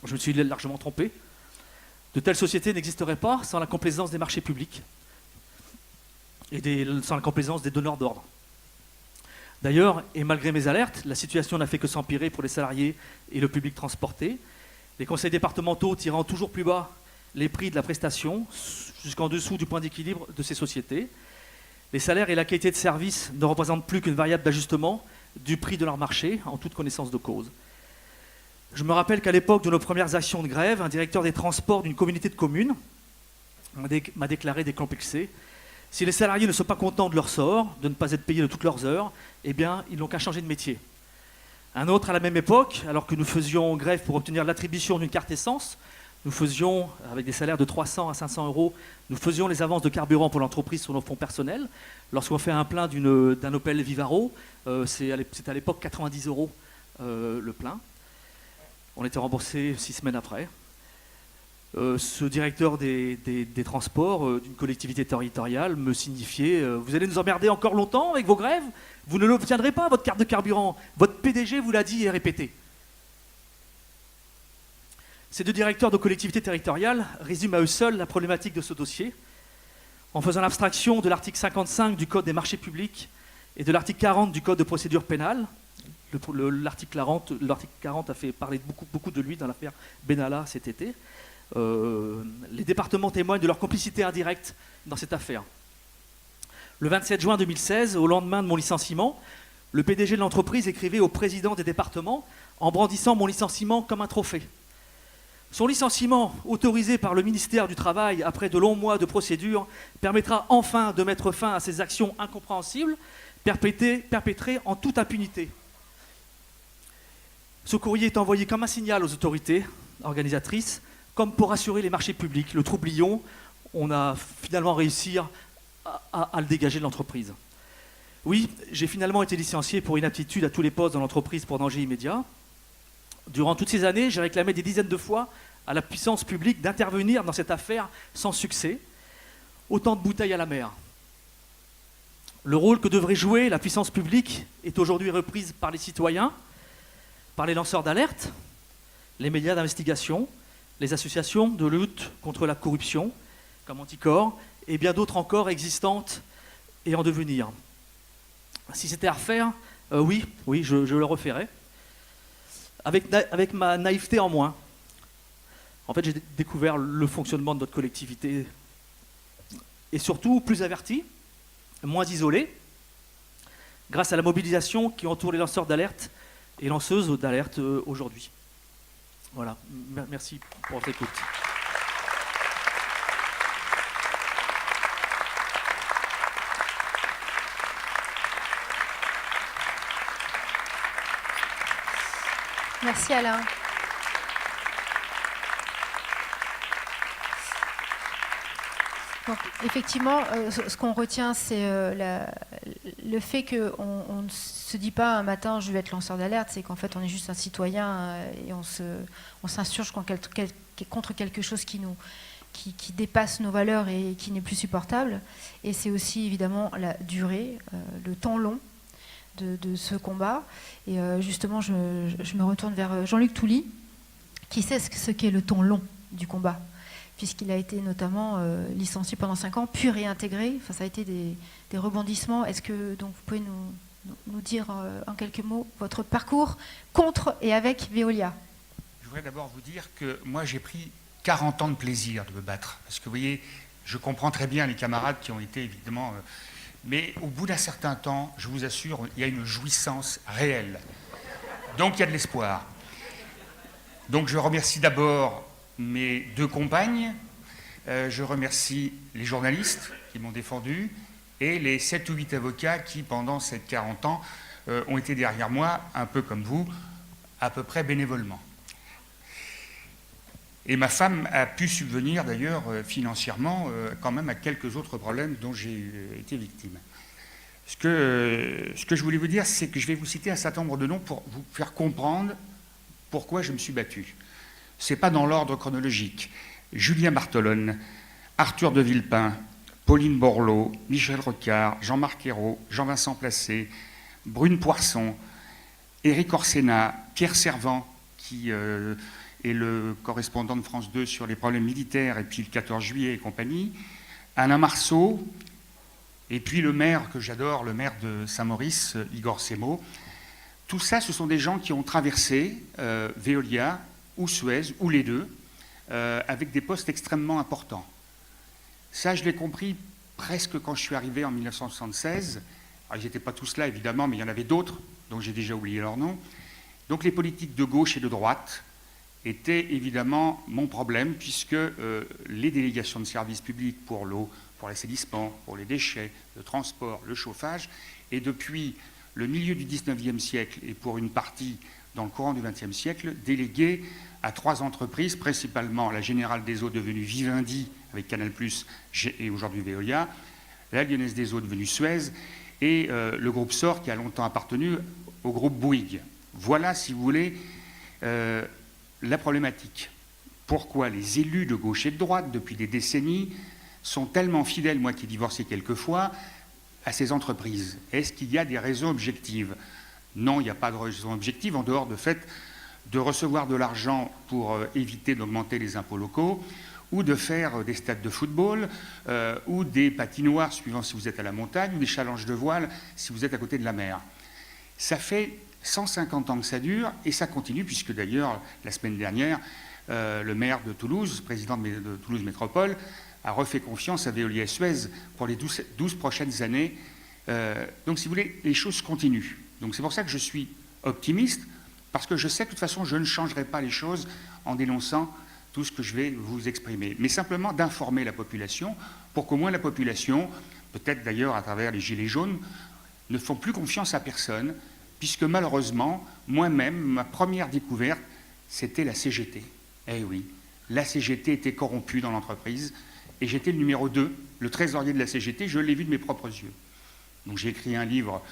Je me suis largement trompé. De telles sociétés n'existeraient pas sans la complaisance des marchés publics et sans la complaisance des donneurs d'ordre. D'ailleurs, et malgré mes alertes, la situation n'a fait que s'empirer pour les salariés et le public transporté. Les conseils départementaux tirant toujours plus bas les prix de la prestation, jusqu'en dessous du point d'équilibre de ces sociétés. Les salaires et la qualité de service ne représentent plus qu'une variable d'ajustement du prix de leur marché, en toute connaissance de cause. Je me rappelle qu'à l'époque de nos premières actions de grève, un directeur des transports d'une communauté de communes m'a déclaré décomplexé. Si les salariés ne sont pas contents de leur sort, de ne pas être payés de toutes leurs heures, eh bien, ils n'ont qu'à changer de métier. Un autre, à la même époque, alors que nous faisions grève pour obtenir l'attribution d'une carte essence, nous faisions, avec des salaires de 300 à 500 euros, nous faisions les avances de carburant pour l'entreprise sur nos fonds personnels. Lorsqu'on fait un plein d'un Opel Vivaro, c'est à l'époque 90 euros le plein. On était remboursé 6 semaines après. Ce directeur des transports d'une collectivité territoriale me signifiait vous allez nous emmerder encore longtemps avec vos grèves? Vous ne l'obtiendrez pas, votre carte de carburant. Votre PDG vous l'a dit et répété. Ces 2 directeurs de collectivités territoriales résument à eux seuls la problématique de ce dossier. En faisant l'abstraction de l'article 55 du Code des marchés publics et de l'article 40 du Code de procédure pénale, l'article 40 a fait parler beaucoup de lui dans l'affaire Benalla cet été. Les départements témoignent de leur complicité indirecte dans cette affaire. Le 27 juin 2016, au lendemain de mon licenciement, le PDG de l'entreprise écrivait au président des départements en brandissant mon licenciement comme un trophée. Son licenciement, autorisé par le ministère du Travail après de longs mois de procédure, permettra enfin de mettre fin à ces actions incompréhensibles, perpétrées en toute impunité. Ce courrier est envoyé comme un signal aux autorités organisatrices, comme pour assurer les marchés publics. Le troublion, on a finalement réussi à le dégager de l'entreprise. Oui, j'ai finalement été licencié pour inaptitude à tous les postes dans l'entreprise pour danger immédiat. Durant toutes ces années, j'ai réclamé des dizaines de fois à la puissance publique d'intervenir dans cette affaire sans succès. Autant de bouteilles à la mer. Le rôle que devrait jouer la puissance publique est aujourd'hui repris par les citoyens, par les lanceurs d'alerte, les médias d'investigation, les associations de lutte contre la corruption, comme Anticor, et bien d'autres encore existantes et en devenir. Si c'était à refaire, oui, je le referais, avec ma naïveté en moins. En fait, j'ai découvert le fonctionnement de notre collectivité, et surtout plus averti, moins isolé, grâce à la mobilisation qui entoure les lanceurs d'alerte et lanceuses d'alerte aujourd'hui. Voilà, merci pour votre écoute. Merci Alain. Donc, effectivement, ce qu'on retient, c'est le fait qu'on ne se dit pas un matin je vais être lanceur d'alerte, c'est qu'en fait on est juste un citoyen et on s'insurge contre quelque chose qui dépasse nos valeurs et qui n'est plus supportable. Et c'est aussi évidemment la durée, le temps long de ce combat. Et justement, je me retourne vers Jean-Luc Touly, qui sait ce qu'est le temps long du combat, puisqu'il a été notamment licencié pendant 5 ans, puis réintégré. Enfin, ça a été des rebondissements. Est-ce que donc, vous pouvez nous dire en quelques mots votre parcours contre et avec Veolia? Je voudrais d'abord vous dire que moi, j'ai pris 40 ans de plaisir de me battre. Parce que vous voyez, je comprends très bien les camarades qui ont été évidemment... mais au bout d'un certain temps, je vous assure, il y a une jouissance réelle. Donc il y a de l'espoir. Donc je remercie d'abord mes 2 compagnes, je remercie les journalistes qui m'ont défendu et les 7 ou 8 avocats qui, pendant ces 40 ans, ont été derrière moi, un peu comme vous, à peu près bénévolement. Et ma femme a pu subvenir d'ailleurs financièrement quand même à quelques autres problèmes dont j'ai été victime. Ce que je voulais vous dire, c'est que je vais vous citer un certain nombre de noms pour vous faire comprendre pourquoi je me suis battu. Ce n'est pas dans l'ordre chronologique. Julien Bartolone, Arthur de Villepin, Pauline Borloo, Michel Rocard, Jean-Marc Ayrault, Jean-Vincent Placé, Brune Poisson, Éric Orsena, Pierre Servant, qui est le correspondant de France 2 sur les problèmes militaires, et puis le 14 juillet et compagnie, Alain Marceau, et puis le maire que j'adore, le maire de Saint-Maurice, Igor Semo. Tout ça, ce sont des gens qui ont traversé Veolia ou Suez, ou les deux, avec des postes extrêmement importants. Ça, je l'ai compris presque quand je suis arrivé en 1976. Alors, ils n'étaient pas tous là, évidemment, mais il y en avait d'autres, dont j'ai déjà oublié leur nom. Donc les politiques de gauche et de droite étaient évidemment mon problème, puisque les délégations de services publics pour l'eau, pour l'assainissement, pour les déchets, le transport, le chauffage, et depuis le milieu du 19e siècle, et pour une partie dans le courant du 20e siècle, déléguées à 3 entreprises, principalement la Générale des Eaux devenue Vivendi, avec Canal+, et aujourd'hui Veolia, la Lyonnaise des Eaux devenue Suez, et le groupe SOR qui a longtemps appartenu au groupe Bouygues. Voilà, si vous voulez, la problématique. Pourquoi les élus de gauche et de droite, depuis des décennies, sont tellement fidèles, moi qui ai divorcé quelquefois, à ces entreprises? Est-ce qu'il y a des raisons objectives? Non, il n'y a pas de raison objective, en dehors du fait de recevoir de l'argent pour éviter d'augmenter les impôts locaux, ou de faire des stades de football, ou des patinoires, suivant si vous êtes à la montagne, ou des challenges de voile, si vous êtes à côté de la mer. Ça fait 150 ans que ça dure, et ça continue, puisque d'ailleurs, la semaine dernière, le maire de Toulouse, président de Toulouse Métropole, a refait confiance à Veolia et Suez pour les 12 prochaines années. Donc, si vous voulez, les choses continuent. Donc, c'est pour ça que je suis optimiste, parce que je sais que de toute façon, je ne changerai pas les choses en dénonçant tout ce que je vais vous exprimer, mais simplement d'informer la population, pour qu'au moins la population, peut-être d'ailleurs à travers les gilets jaunes, ne font plus confiance à personne, puisque malheureusement, moi-même, ma première découverte, c'était la CGT. Eh oui, la CGT était corrompue dans l'entreprise, et j'étais le numéro 2, le trésorier de la CGT, je l'ai vu de mes propres yeux. Donc j'ai écrit un livre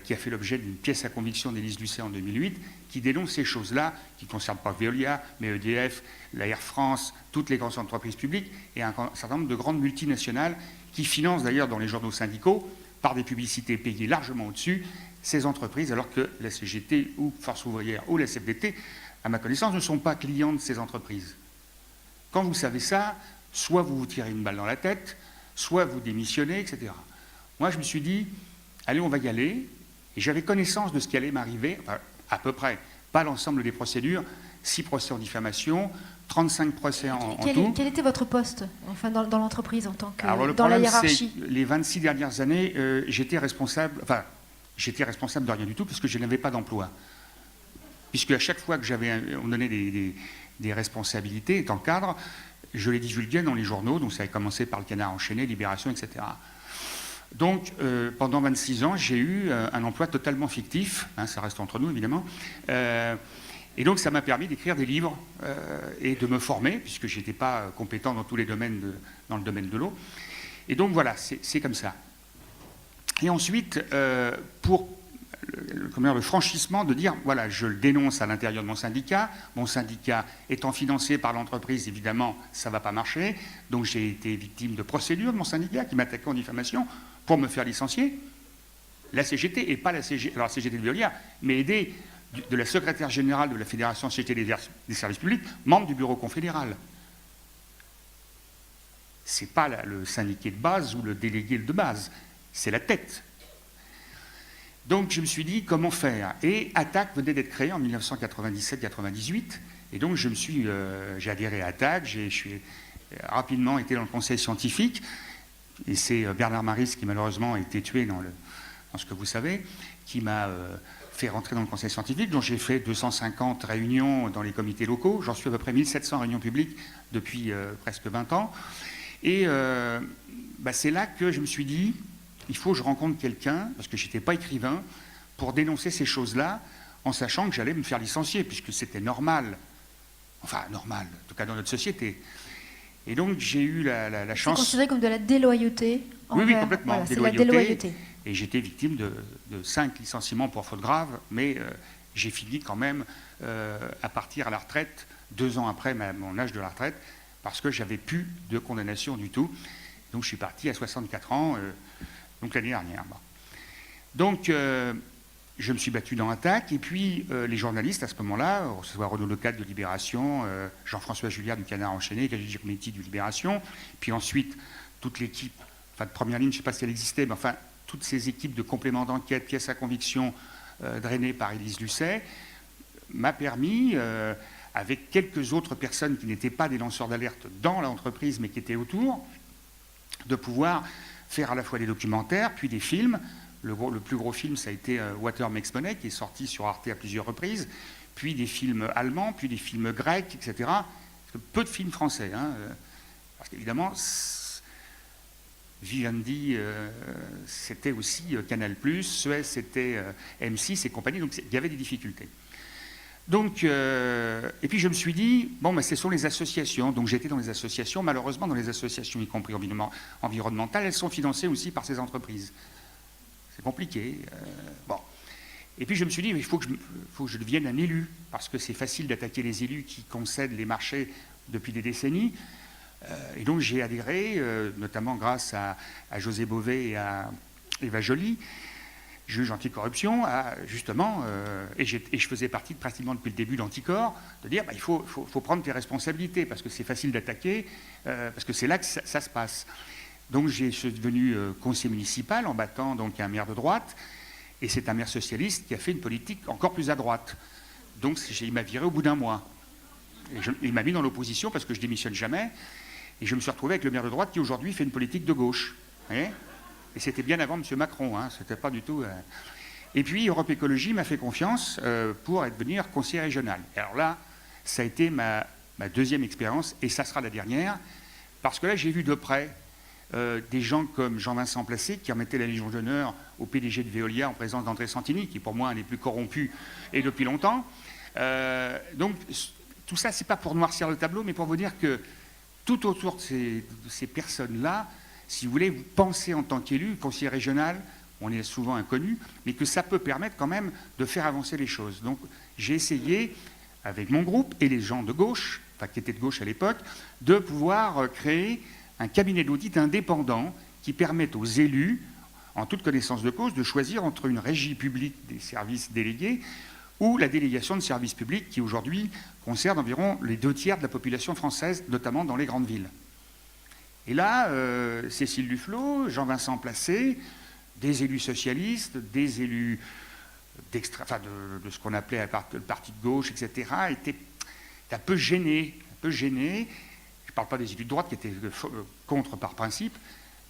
qui a fait l'objet d'une pièce à conviction d'Élise Lucet en 2008, qui dénonce ces choses-là, qui ne concernent pas Veolia, mais EDF, la Air France, toutes les grandes entreprises publiques et un certain nombre de grandes multinationales qui financent d'ailleurs dans les journaux syndicaux, par des publicités payées largement au-dessus, ces entreprises, alors que la CGT ou Force ouvrière ou la CFDT, à ma connaissance, ne sont pas clients de ces entreprises. Quand vous savez ça, soit vous vous tirez une balle dans la tête, soit vous démissionnez, etc. Moi, je me suis dit, allez, on va y aller. Et j'avais connaissance de ce qui allait m'arriver, enfin, à peu près, pas l'ensemble des procédures, 6 procès en diffamation, 35 procès en tout. Quel était votre poste, enfin, dans l'entreprise en tant que Alors, dans la hiérarchie? Les 26 dernières années, j'étais responsable de rien du tout, parce que je n'avais pas d'emploi. Puisque à chaque fois que on donnait des responsabilités, étant cadre, je les divulguais dans les journaux, donc ça avait commencé par le Canard enchaîné, Libération, etc. Donc, pendant 26 ans, j'ai eu un emploi totalement fictif, hein, ça reste entre nous évidemment, et donc ça m'a permis d'écrire des livres et de me former, puisque je n'étais pas compétent dans tous les domaines, dans le domaine de l'eau. Et donc voilà, c'est comme ça. Et ensuite, pour le franchissement de dire, voilà, je le dénonce à l'intérieur de mon syndicat étant financé par l'entreprise, évidemment, ça ne va pas marcher, donc j'ai été victime de procédures de mon syndicat qui m'attaquait en diffamation pour me faire licencier. La CGT, et pas la CGT, alors la CGT de Veolia, mais aidée de la secrétaire générale de la Fédération CGT des services publics, membre du bureau confédéral. Ce n'est pas le syndiqué de base ou le délégué de base, c'est la tête. Donc je me suis dit, comment faire? Et ATTAC venait d'être créé en 1997-98, et donc j'ai adhéré à ATTAC, j'ai rapidement été dans le conseil scientifique, et c'est Bernard Maris qui malheureusement a été tué dans ce que vous savez, qui m'a fait rentrer dans le conseil scientifique, dont j'ai fait 250 réunions dans les comités locaux, j'en suis à peu près 1700 réunions publiques depuis presque 20 ans, et c'est là que je me suis dit, il faut que je rencontre quelqu'un, parce que je n'étais pas écrivain, pour dénoncer ces choses-là, en sachant que j'allais me faire licencier, puisque c'était normal. Enfin, normal, en tout cas dans notre société. Et donc, j'ai eu la chance... C'est considéré comme de la déloyauté envers... Oui, complètement. Voilà, c'est la déloyauté. Et j'étais victime de 5 licenciements pour faute grave, mais j'ai fini quand même à partir à la retraite, 2 ans après mon âge de la retraite, parce que j'avais plus de condamnation du tout. Donc, je suis parti à 64 ans... donc l'année dernière. Bon. Donc, je me suis battu dans ATTAC, et puis les journalistes à ce moment-là, que ce soit Renaud Lecade de Libération, Jean-François Juliard du Canard enchaîné, Gagé Métis du Libération, puis ensuite toute l'équipe, enfin de première ligne, je ne sais pas si elle existait, mais enfin toutes ces équipes de compléments d'enquête, pièces à conviction, drainées par Élise Lucet, m'a permis, avec quelques autres personnes qui n'étaient pas des lanceurs d'alerte dans l'entreprise, mais qui étaient autour, de pouvoir faire à la fois des documentaires, puis des films. Le plus gros film, ça a été Water Makes Money, qui est sorti sur Arte à plusieurs reprises, puis des films allemands, puis des films grecs, etc. Parce que peu de films français, hein, parce qu'évidemment, Vivendi, c'était aussi Canal+, Suez, c'était M6 et compagnie, donc il y avait des difficultés. Donc, et puis je me suis dit, bon, ce sont les associations. Donc j'étais dans les associations. Malheureusement, dans les associations, y compris environnementales, elles sont financées aussi par ces entreprises. C'est compliqué. Bon. Et puis je me suis dit, il faut que je devienne un élu, parce que c'est facile d'attaquer les élus qui concèdent les marchés depuis des décennies. Et donc j'ai adhéré, notamment grâce à José Bové et à Eva Joly, juge anticorruption, justement, et je faisais partie pratiquement depuis le début d'Anticor, de dire il faut prendre tes responsabilités, parce que c'est facile d'attaquer, parce que c'est là que ça se passe. Donc je suis devenu conseiller municipal en battant donc un maire de droite, et c'est un maire socialiste qui a fait une politique encore plus à droite. Donc il m'a viré au bout d'un mois. Et il m'a mis dans l'opposition parce que je démissionne jamais, et je me suis retrouvé avec le maire de droite qui aujourd'hui fait une politique de gauche. Vous voyez ? Et c'était bien avant M. Macron, hein, c'était pas du tout... Et puis Europe Écologie m'a fait confiance pour devenir conseiller régional. Et alors là, ça a été ma deuxième expérience, et ça sera la dernière, parce que là, j'ai vu de près des gens comme Jean-Vincent Placé, qui remettait la Légion d'honneur au PDG de Veolia en présence d'André Santini, qui pour moi est un des plus corrompus et depuis longtemps. Donc tout ça, c'est pas pour noircir le tableau, mais pour vous dire que tout autour de ces personnes-là, si vous voulez, vous pensez en tant qu'élu, conseiller régional, on est souvent inconnu, mais que ça peut permettre quand même de faire avancer les choses. Donc j'ai essayé, avec mon groupe et les gens de gauche, enfin qui étaient de gauche à l'époque, de pouvoir créer un cabinet d'audit indépendant qui permette aux élus, en toute connaissance de cause, de choisir entre une régie publique des services délégués ou la délégation de services publics qui aujourd'hui concerne environ les 2/3 de la population française, notamment dans les grandes villes. Et là, Cécile Duflot, Jean-Vincent Placé, des élus socialistes, des élus de ce qu'on appelait le parti de gauche, etc., étaient un peu gênés. Je ne parle pas des élus de droite qui étaient contre par principe.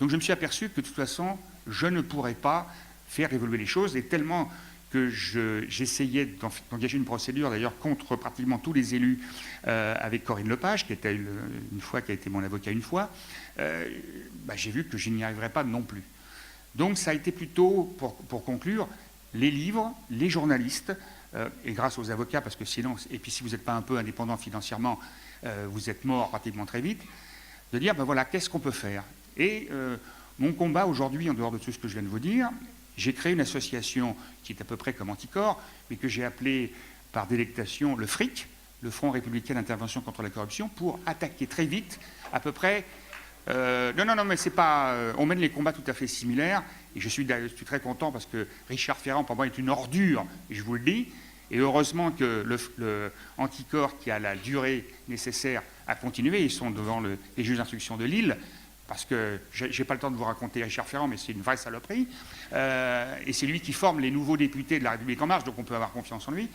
Donc je me suis aperçu que de toute façon, je ne pourrais pas faire évoluer les choses, et tellement que j'essayais d'engager une procédure, d'ailleurs, contre pratiquement tous les élus, avec Corinne Lepage, qui a été mon avocat une fois, j'ai vu que je n'y arriverais pas non plus. Donc ça a été plutôt, pour conclure, les livres, les journalistes, et grâce aux avocats, parce que sinon, et puis si vous n'êtes pas un peu indépendant financièrement, vous êtes mort pratiquement très vite, de dire, voilà, qu'est-ce qu'on peut faire? Et mon combat aujourd'hui, en dehors de tout ce que je viens de vous dire, j'ai créé une association qui est à peu près comme Anticor, mais que j'ai appelée par délectation le FRIC, le Front républicain d'intervention contre la corruption, pour attaquer très vite, à peu près... non, mais c'est pas... on mène les combats tout à fait similaires, et je suis très content parce que Richard Ferrand, pour moi, est une ordure, et je vous le dis, et heureusement que le Anticor, qui a la durée nécessaire, a continué. Ils sont devant les juges d'instruction de Lille, parce que je n'ai pas le temps de vous raconter Richard Ferrand, mais c'est une vraie saloperie, et c'est lui qui forme les nouveaux députés de La République En Marche, donc on peut avoir confiance en lui.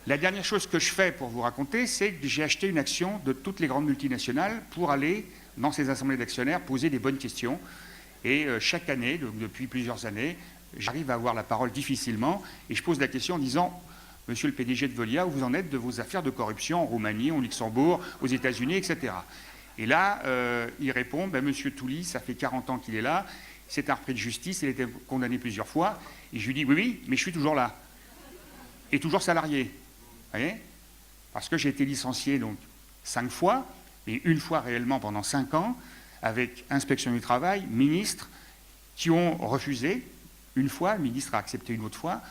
La dernière chose que je fais pour vous raconter, c'est que j'ai acheté une action de toutes les grandes multinationales pour aller dans ces assemblées d'actionnaires poser des bonnes questions. Et chaque année, depuis plusieurs années, j'arrive à avoir la parole difficilement, et je pose la question en disant: Monsieur le PDG de Veolia, où vous en êtes de vos affaires de corruption en Roumanie, au Luxembourg, aux États-Unis, etc. Et là, il répond: Monsieur Touly, ça fait 40 ans qu'il est là, c'est un repris de justice, il a été condamné plusieurs fois. Et je lui dis: oui, mais je suis toujours là. Et toujours salarié. Vous voyez ? Parce que j'ai été licencié donc 5 fois, et une fois réellement pendant 5 ans, avec inspection du travail, ministre, qui ont refusé. Une fois, le ministre a accepté une autre fois.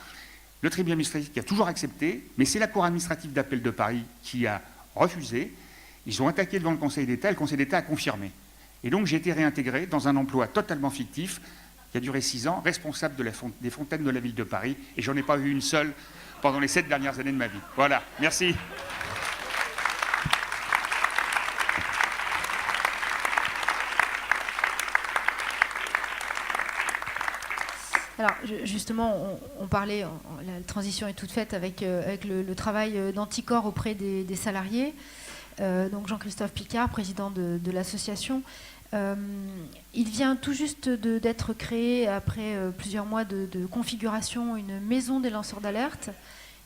Le tribunal administratif qui a toujours accepté, mais c'est la Cour administrative d'appel de Paris qui a refusé. Ils ont attaqué devant le Conseil d'État, et le Conseil d'État a confirmé. Et donc j'ai été réintégré dans un emploi totalement fictif, qui a duré 6 ans, responsable des fontaines de la ville de Paris, et j'en ai pas vu une seule pendant les 7 dernières années de ma vie. Voilà, merci. Alors justement, on parlait, la transition est toute faite avec le travail d'Anticor auprès des salariés. Donc Jean-Christophe Picard, président de l'association, il vient tout juste d'être créé, après plusieurs mois de configuration, une maison des lanceurs d'alerte.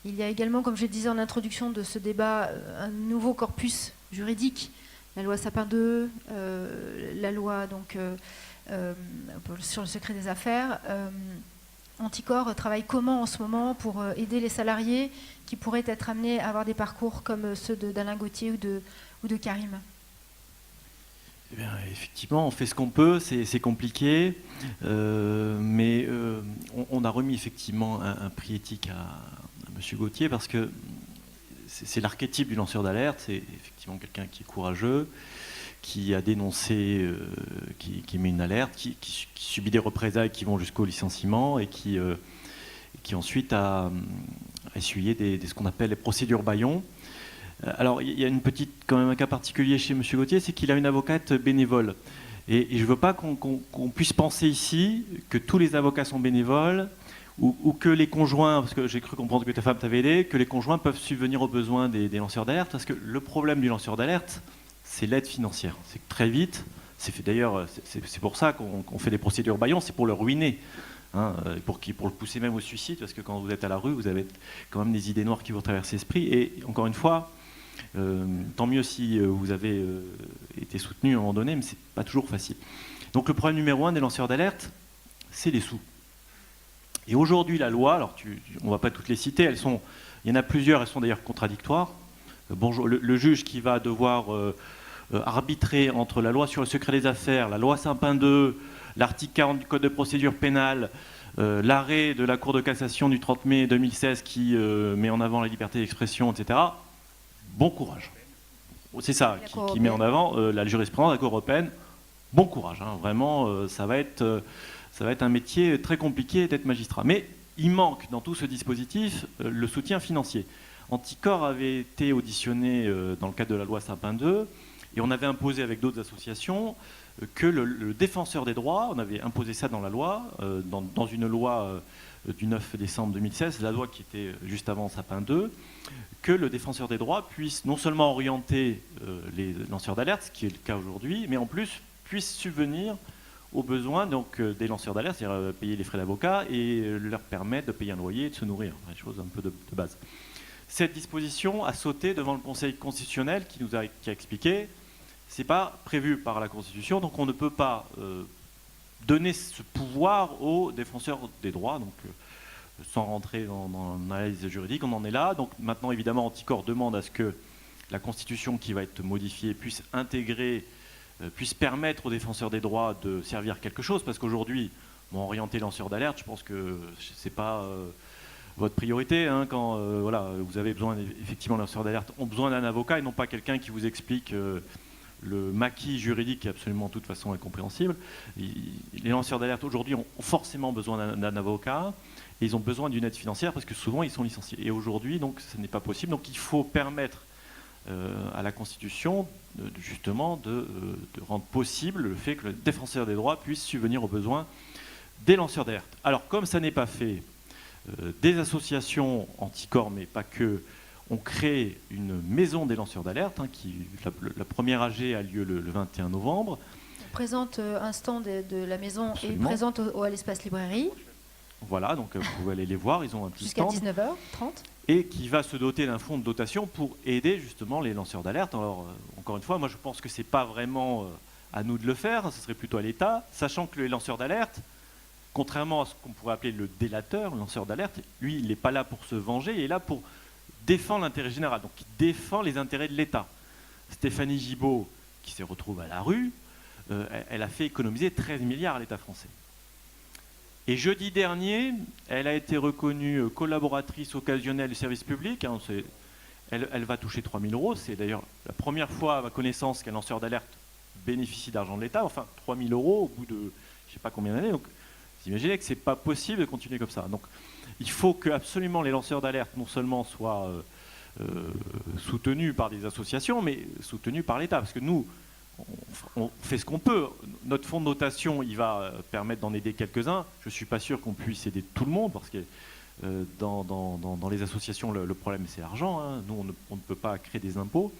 Il y a également, comme je le disais en introduction de ce débat, un nouveau corpus juridique, la loi Sapin 2, la loi donc, sur le secret des affaires. Anticor travaille comment en ce moment pour aider les salariés qui pourraient être amenés à avoir des parcours comme ceux d'Alain Gauthier ou de Karim? Eh bien, effectivement, on fait ce qu'on peut, c'est compliqué, mais on a remis effectivement un prix éthique à M. Gauthier parce que c'est l'archétype du lanceur d'alerte, c'est effectivement quelqu'un qui est courageux, qui a dénoncé, qui met une alerte, qui subit des représailles qui vont jusqu'au licenciement et qui ensuite a essuyé ce qu'on appelle les procédures bâillons. Alors il y a quand même un cas particulier chez M. Gauthier, c'est qu'il a une avocate bénévole. Et je ne veux pas qu'on puisse penser ici que tous les avocats sont bénévoles ou que les conjoints, parce que j'ai cru comprendre que ta femme t'avait aidé, que les conjoints peuvent subvenir aux besoins des lanceurs d'alerte, parce que le problème du lanceur d'alerte, c'est l'aide financière. C'est que très vite, d'ailleurs, c'est pour ça qu'on fait des procédures bâillons, c'est pour le ruiner, hein, pour le pousser même au suicide, parce que quand vous êtes à la rue, vous avez quand même des idées noires qui vous traversent l'esprit. Et encore une fois, tant mieux si vous avez été soutenu à un moment donné, mais c'est pas toujours facile. Donc le problème numéro 1 des lanceurs d'alerte, c'est les sous. Et aujourd'hui, la loi, alors on ne va pas toutes les citer, il y en a plusieurs, elles sont d'ailleurs contradictoires. Le juge qui va devoir arbitrer entre la loi sur le secret des affaires, la loi Sapin 2, l'article 40 du Code de procédure pénale, l'arrêt de la Cour de cassation du 30 mai 2016 qui met en avant la liberté d'expression, etc. Bon courage. C'est ça qui met en avant la jurisprudence de la Cour européenne. Bon courage, hein. Vraiment, ça va être un métier très compliqué d'être magistrat. Mais il manque dans tout ce dispositif le soutien financier. Anticor avait été auditionné dans le cadre de la loi Sapin 2 et on avait imposé avec d'autres associations que le défenseur des droits, on avait imposé ça dans la loi, dans une loi du 9 décembre 2016, la loi qui était juste avant Sapin 2, que le défenseur des droits puisse non seulement orienter les lanceurs d'alerte, ce qui est le cas aujourd'hui, mais en plus puisse subvenir aux besoins donc, des lanceurs d'alerte, c'est-à-dire payer les frais d'avocat et leur permettre de payer un loyer et de se nourrir, des choses un peu de base. Cette disposition a sauté devant le Conseil constitutionnel qui a expliqué c'est pas prévu par la Constitution, donc on ne peut pas donner ce pouvoir aux défenseurs des droits, donc sans rentrer dans l'analyse juridique, on en est là. Donc maintenant, évidemment, Anticor demande à ce que la Constitution qui va être modifiée puisse intégrer, puisse permettre aux défenseurs des droits de servir quelque chose, parce qu'aujourd'hui, orienter lanceur d'alerte, je pense que c'est pas votre priorité, hein, quand voilà, vous avez besoin, effectivement, les lanceurs d'alerte ont besoin d'un avocat et non pas quelqu'un qui vous explique le maquis juridique qui est absolument de toute façon incompréhensible. Les lanceurs d'alerte aujourd'hui ont forcément besoin d'un avocat et ils ont besoin d'une aide financière parce que souvent ils sont licenciés. Et aujourd'hui, donc, ce n'est pas possible. Donc il faut permettre à la Constitution justement de rendre possible le fait que le défenseur des droits puisse subvenir aux besoins des lanceurs d'alerte. Alors comme ça n'est pas fait, des associations Anticor, mais pas que, on crée une maison des lanceurs d'alerte, hein, la première AG a lieu le 21 novembre. On présente un stand de la maison. Absolument. Et présente à l'espace librairie. Voilà, donc vous pouvez aller les voir, ils ont un petit Jusqu'à stand. 19h30. Et qui va se doter d'un fonds de dotation pour aider justement les lanceurs d'alerte. Alors, encore une fois, moi je pense que ce n'est pas vraiment à nous de le faire, ce serait plutôt à l'État, sachant que les lanceurs d'alerte, contrairement à ce qu'on pourrait appeler le délateur, le lanceur d'alerte, lui, il n'est pas là pour se venger, il est là pour défend l'intérêt général, donc il défend les intérêts de l'État. Stéphanie Gibault, qui se retrouve à la rue, elle a fait économiser 13 milliards à l'État français. Et jeudi dernier, elle a été reconnue collaboratrice occasionnelle du service public. Hein, elle va toucher 3 000 €. C'est d'ailleurs la première fois à ma connaissance qu'un lanceur d'alerte bénéficie d'argent de l'État. Enfin, 3 000 € au bout de je ne sais pas combien d'années. Donc, vous imaginez que ce n'est pas possible de continuer comme ça. Donc, il faut que absolument les lanceurs d'alerte non seulement soient soutenus par des associations, mais soutenus par l'État. Parce que nous, on fait ce qu'on peut. Notre fonds de dotation, il va permettre d'en aider quelques-uns. Je ne suis pas sûr qu'on puisse aider tout le monde, parce que dans les associations, le problème, c'est l'argent. Hein. Nous, on ne peut pas créer des impôts.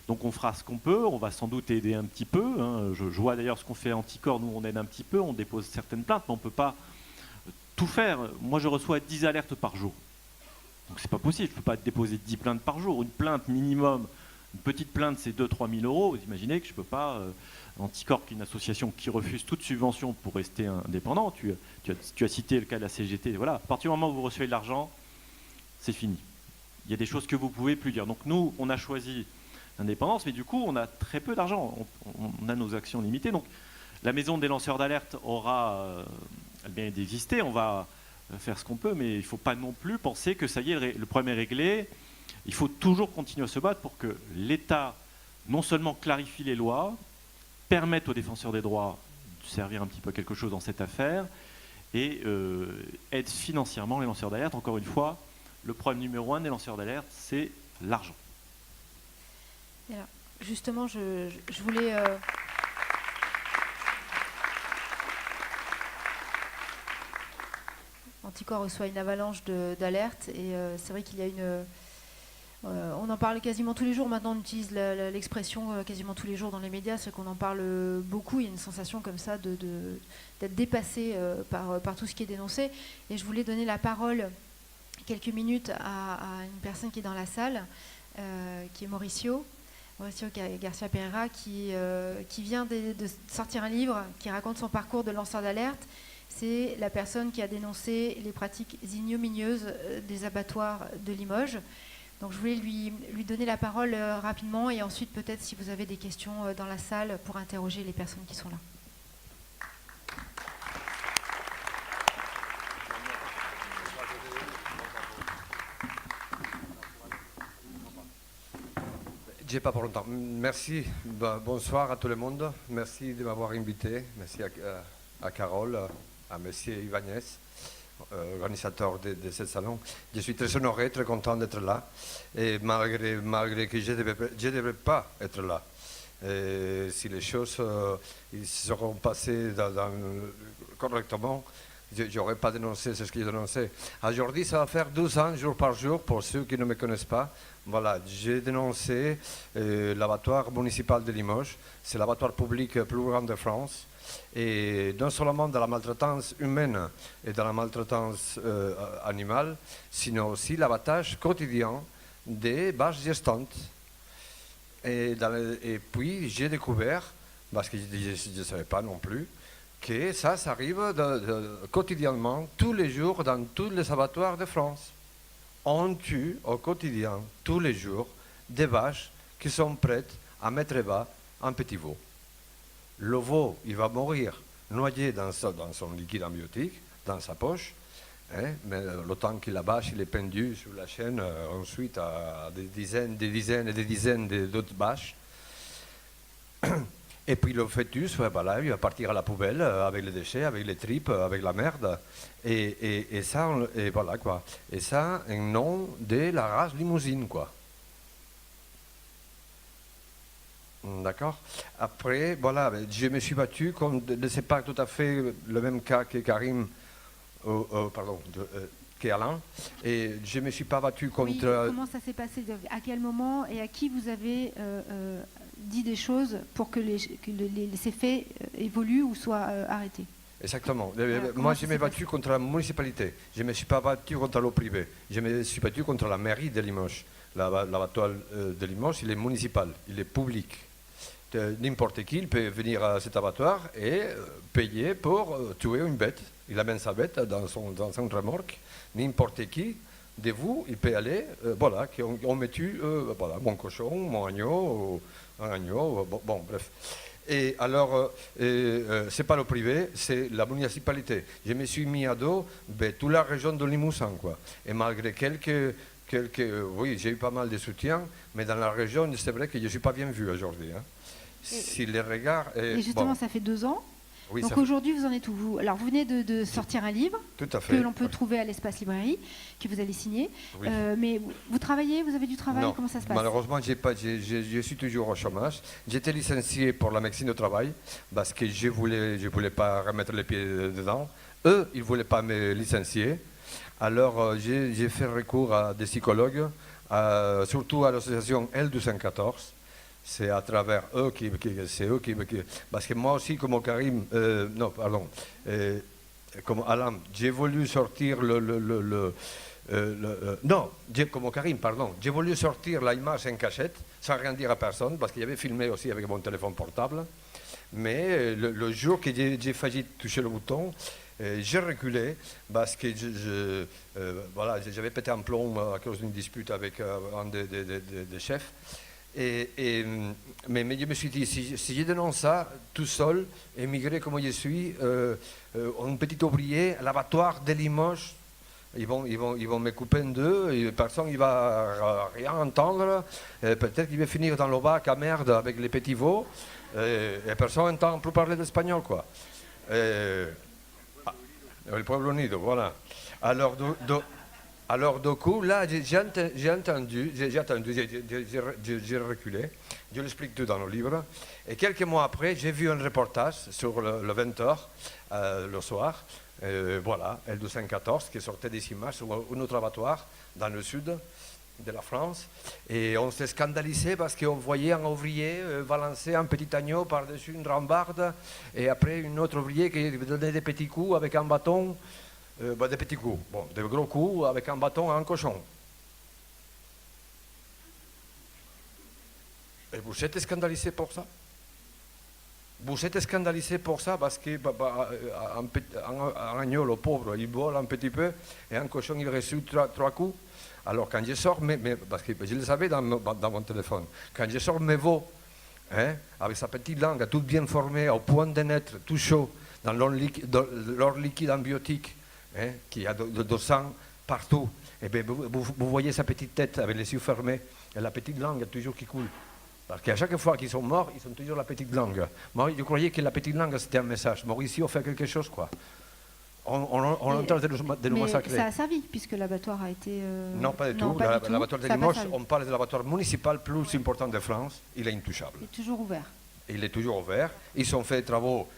Donc on fera ce qu'on peut. On va sans doute aider un petit peu. Hein. Je vois d'ailleurs ce qu'on fait à Anticor. Nous, on aide un petit peu. On dépose certaines plaintes, mais on ne peut pas tout faire. Moi, je reçois 10 alertes par jour. Donc c'est pas possible. Je ne peux pas déposer 10 plaintes par jour. Une plainte minimum, une petite plainte, c'est 2 000 à 3 000 €. Vous imaginez que je ne peux pas... Anticor, qui est une association qui refuse toute subvention pour rester indépendant. Tu as cité le cas de la CGT. Voilà. À partir du moment où vous recevez de l'argent, c'est fini. Il y a des choses que vous ne pouvez plus dire. Donc nous, on a choisi l'indépendance, mais du coup, on a très peu d'argent. On a nos actions limitées. Donc la maison des lanceurs d'alerte aura bien d'exister. On va faire ce qu'on peut, mais il ne faut pas non plus penser que ça y est, le problème est réglé. Il faut toujours continuer à se battre pour que l'État non seulement clarifie les lois, permette aux défenseurs des droits de servir un petit peu quelque chose dans cette affaire et aide financièrement les lanceurs d'alerte. Encore une fois, le problème numéro 1 des lanceurs d'alerte, c'est l'argent. Alors, justement, je voulais... Anticor reçoit une avalanche d'alertes et c'est vrai qu'il y a une... on en parle quasiment tous les jours. Maintenant, on utilise l'expression quasiment tous les jours dans les médias. C'est qu'on en parle beaucoup. Il y a une sensation comme ça d'être dépassé par tout ce qui est dénoncé. Et je voulais donner la parole quelques minutes à une personne qui est dans la salle, qui est Mauricio Garcia Pereira, qui vient de sortir un livre qui raconte son parcours de lanceur d'alerte. C'est la personne qui a dénoncé les pratiques ignominieuses des abattoirs de Limoges. Donc je voulais lui donner la parole rapidement et ensuite peut-être si vous avez des questions dans la salle pour interroger les personnes qui sont là. J'ai pas pour longtemps. Merci. Bonsoir à tout le monde. Merci de m'avoir invité. Merci à Carole, à Monsieur Ibanez, organisateur de ce salon. Je suis très honoré, très content d'être là. Et malgré que je ne devrais pas être là. Et si les choses ils seront passées correctement, je n'aurais pas dénoncé ce que j'ai dénoncé. Aujourd'hui, ça va faire 12 ans, jour par jour, pour ceux qui ne me connaissent pas. Voilà, j'ai dénoncé l'abattoir municipal de Limoges. C'est l'abattoir public le plus grand de France. Et non seulement dans la maltraitance humaine et dans la maltraitance animale, sinon aussi l'abattage quotidien des vaches gestantes. Et puis j'ai découvert, parce que je ne savais pas non plus, que ça arrive quotidiennement, tous les jours, dans tous les abattoirs de France. On tue au quotidien, tous les jours, des vaches qui sont prêtes à mettre bas un petit veau. Le veau, il va mourir noyé dans son liquide amniotique, dans sa poche, hein, mais le temps que la vache il est pendue sur la chaîne, ensuite à des dizaines d'autres vaches. Et puis le fœtus, voilà, il va partir à la poubelle avec les déchets, avec les tripes, avec la merde. Et ça, et voilà quoi. Et ça, un nom de la race limousine, quoi. D'accord. Après, voilà, je me suis battu contre, c'est pas tout à fait le même cas que Karim, qu'Alain. Et je me suis pas battu contre. Oui, comment ça s'est passé? À quel moment et à qui vous avez dit des choses pour que ces faits évoluent ou soient arrêtés? Exactement. Moi, je m'ai battu contre la municipalité. Je ne me suis pas battu contre le privé. Je me suis battu contre la mairie de Limoges. L'abattoir de Limoges, il est municipal, il est public. N'importe qui il peut venir à cet abattoir et payer pour tuer une bête. Il amène sa bête dans son remorque. N'importe qui de vous, il peut aller, voilà, on me tue, voilà, mon cochon, mon agneau, un agneau, bon, bref. Et alors, c'est pas le privé, c'est la municipalité. Je me suis mis à dos toute la région de Limousin, quoi. Et malgré oui, j'ai eu pas mal de soutien, mais dans la région, c'est vrai que je ne suis pas bien vu aujourd'hui. Hein. Si les regards... Et justement, ça fait 2 ans. Oui, donc aujourd'hui, vous en êtes où? Alors, vous venez de sortir un livre que l'on peut trouver à l'Espace Librairie, que vous allez signer. Oui. Mais vous travaillez? Vous avez du travail? Non, comment ça se passe? Malheureusement, je suis toujours au chômage. J'étais licencié pour la médecine au travail parce que je voulais pas remettre les pieds dedans. Eux, ils ne voulaient pas me licencier. Alors, j'ai fait recours à des psychologues, surtout à l'association L214. C'est à travers eux parce que moi aussi, comme Karim, comme Alain, j'ai voulu sortir comme Karim, pardon, j'ai voulu sortir l'image en cachette, sans rien dire à personne, parce qu'il y avait filmé aussi avec mon téléphone portable. Mais le jour que j'ai failli toucher le bouton, j'ai reculé parce que voilà, j'avais pété un plomb à cause d'une dispute avec un des chefs. Mais je me suis dit, si je dénonce ça tout seul, émigré comme je suis, un petit ouvrier à l'abattoir de Limoges, ils vont me couper en deux, et personne ne va rien entendre. Peut-être qu'il va finir dans le bac à merde avec les petits veaux, et personne n'entend plus parler d'espagnol, quoi. Le Pueblo Unido, voilà. Alors, du coup, là, j'ai reculé. Je l'explique tout dans le livre. Et quelques mois après, j'ai vu un reportage sur le 20h, le soir, voilà, L214, qui sortait des images sur un autre abattoir dans le sud de la France. Et on s'est scandalisé parce qu'on voyait un ouvrier balancer un petit agneau par-dessus une rambarde, et après, un autre ouvrier qui donnait des petits coups avec un bâton. Des petits coups, des gros coups avec un bâton à un cochon. Et vous êtes scandalisé pour ça? Vous êtes scandalisé pour ça parce que un agneau pauvre, il vole un petit peu et un cochon, il reçoit trois coups. Alors quand je sors, parce que je le savais dans mon téléphone, quand je sors mes veaux, hein, avec sa petite langue, toute bien formée, au point de naître, tout chaud, dans leur liquide amniotique, hein, qui a de sang partout, et bien, vous voyez sa petite tête avec les yeux fermés, et la petite langue toujours qui coule. Parce qu'à chaque fois qu'ils sont morts, ils ont toujours la petite langue. Moi, je croyais que la petite langue, c'était un message. Mauricio fait quelque chose, quoi. On entend de nous massacrer. Ça a servi, puisque l'abattoir a été... Non, pas du tout. L'abattoir de Limoges, on parle de l'abattoir municipal plus important de France. Il est intouchable. Il est toujours ouvert. Il est toujours ouvert. Ils ont fait des travaux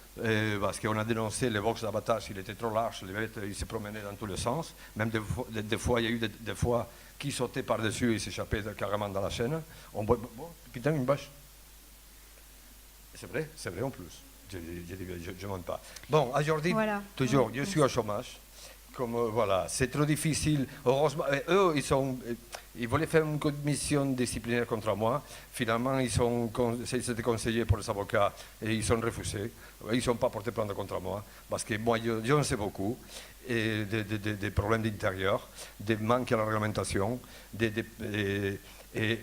parce qu'on a dénoncé les box d'abattage. Il était trop large. Les bêtes, ils se promenaient dans tous les sens. Même des fois, il y a eu des fois qui sautaient par-dessus et s'échappaient carrément dans la chaîne. On voit, bon, putain, une vache. C'est vrai en plus. Je ne monte pas. Bon, aujourd'hui, voilà. toujours, je suis au chômage. Comme, voilà, c'est trop difficile. Heureusement, eux, ils voulaient faire une commission disciplinaire contre moi. Finalement, c'était conseillé pour les avocats et ils sont refusés. Ils ne sont pas portés plainte contre moi parce que moi, je en sais beaucoup. Et des problèmes d'intérieur, des manques à la réglementation, et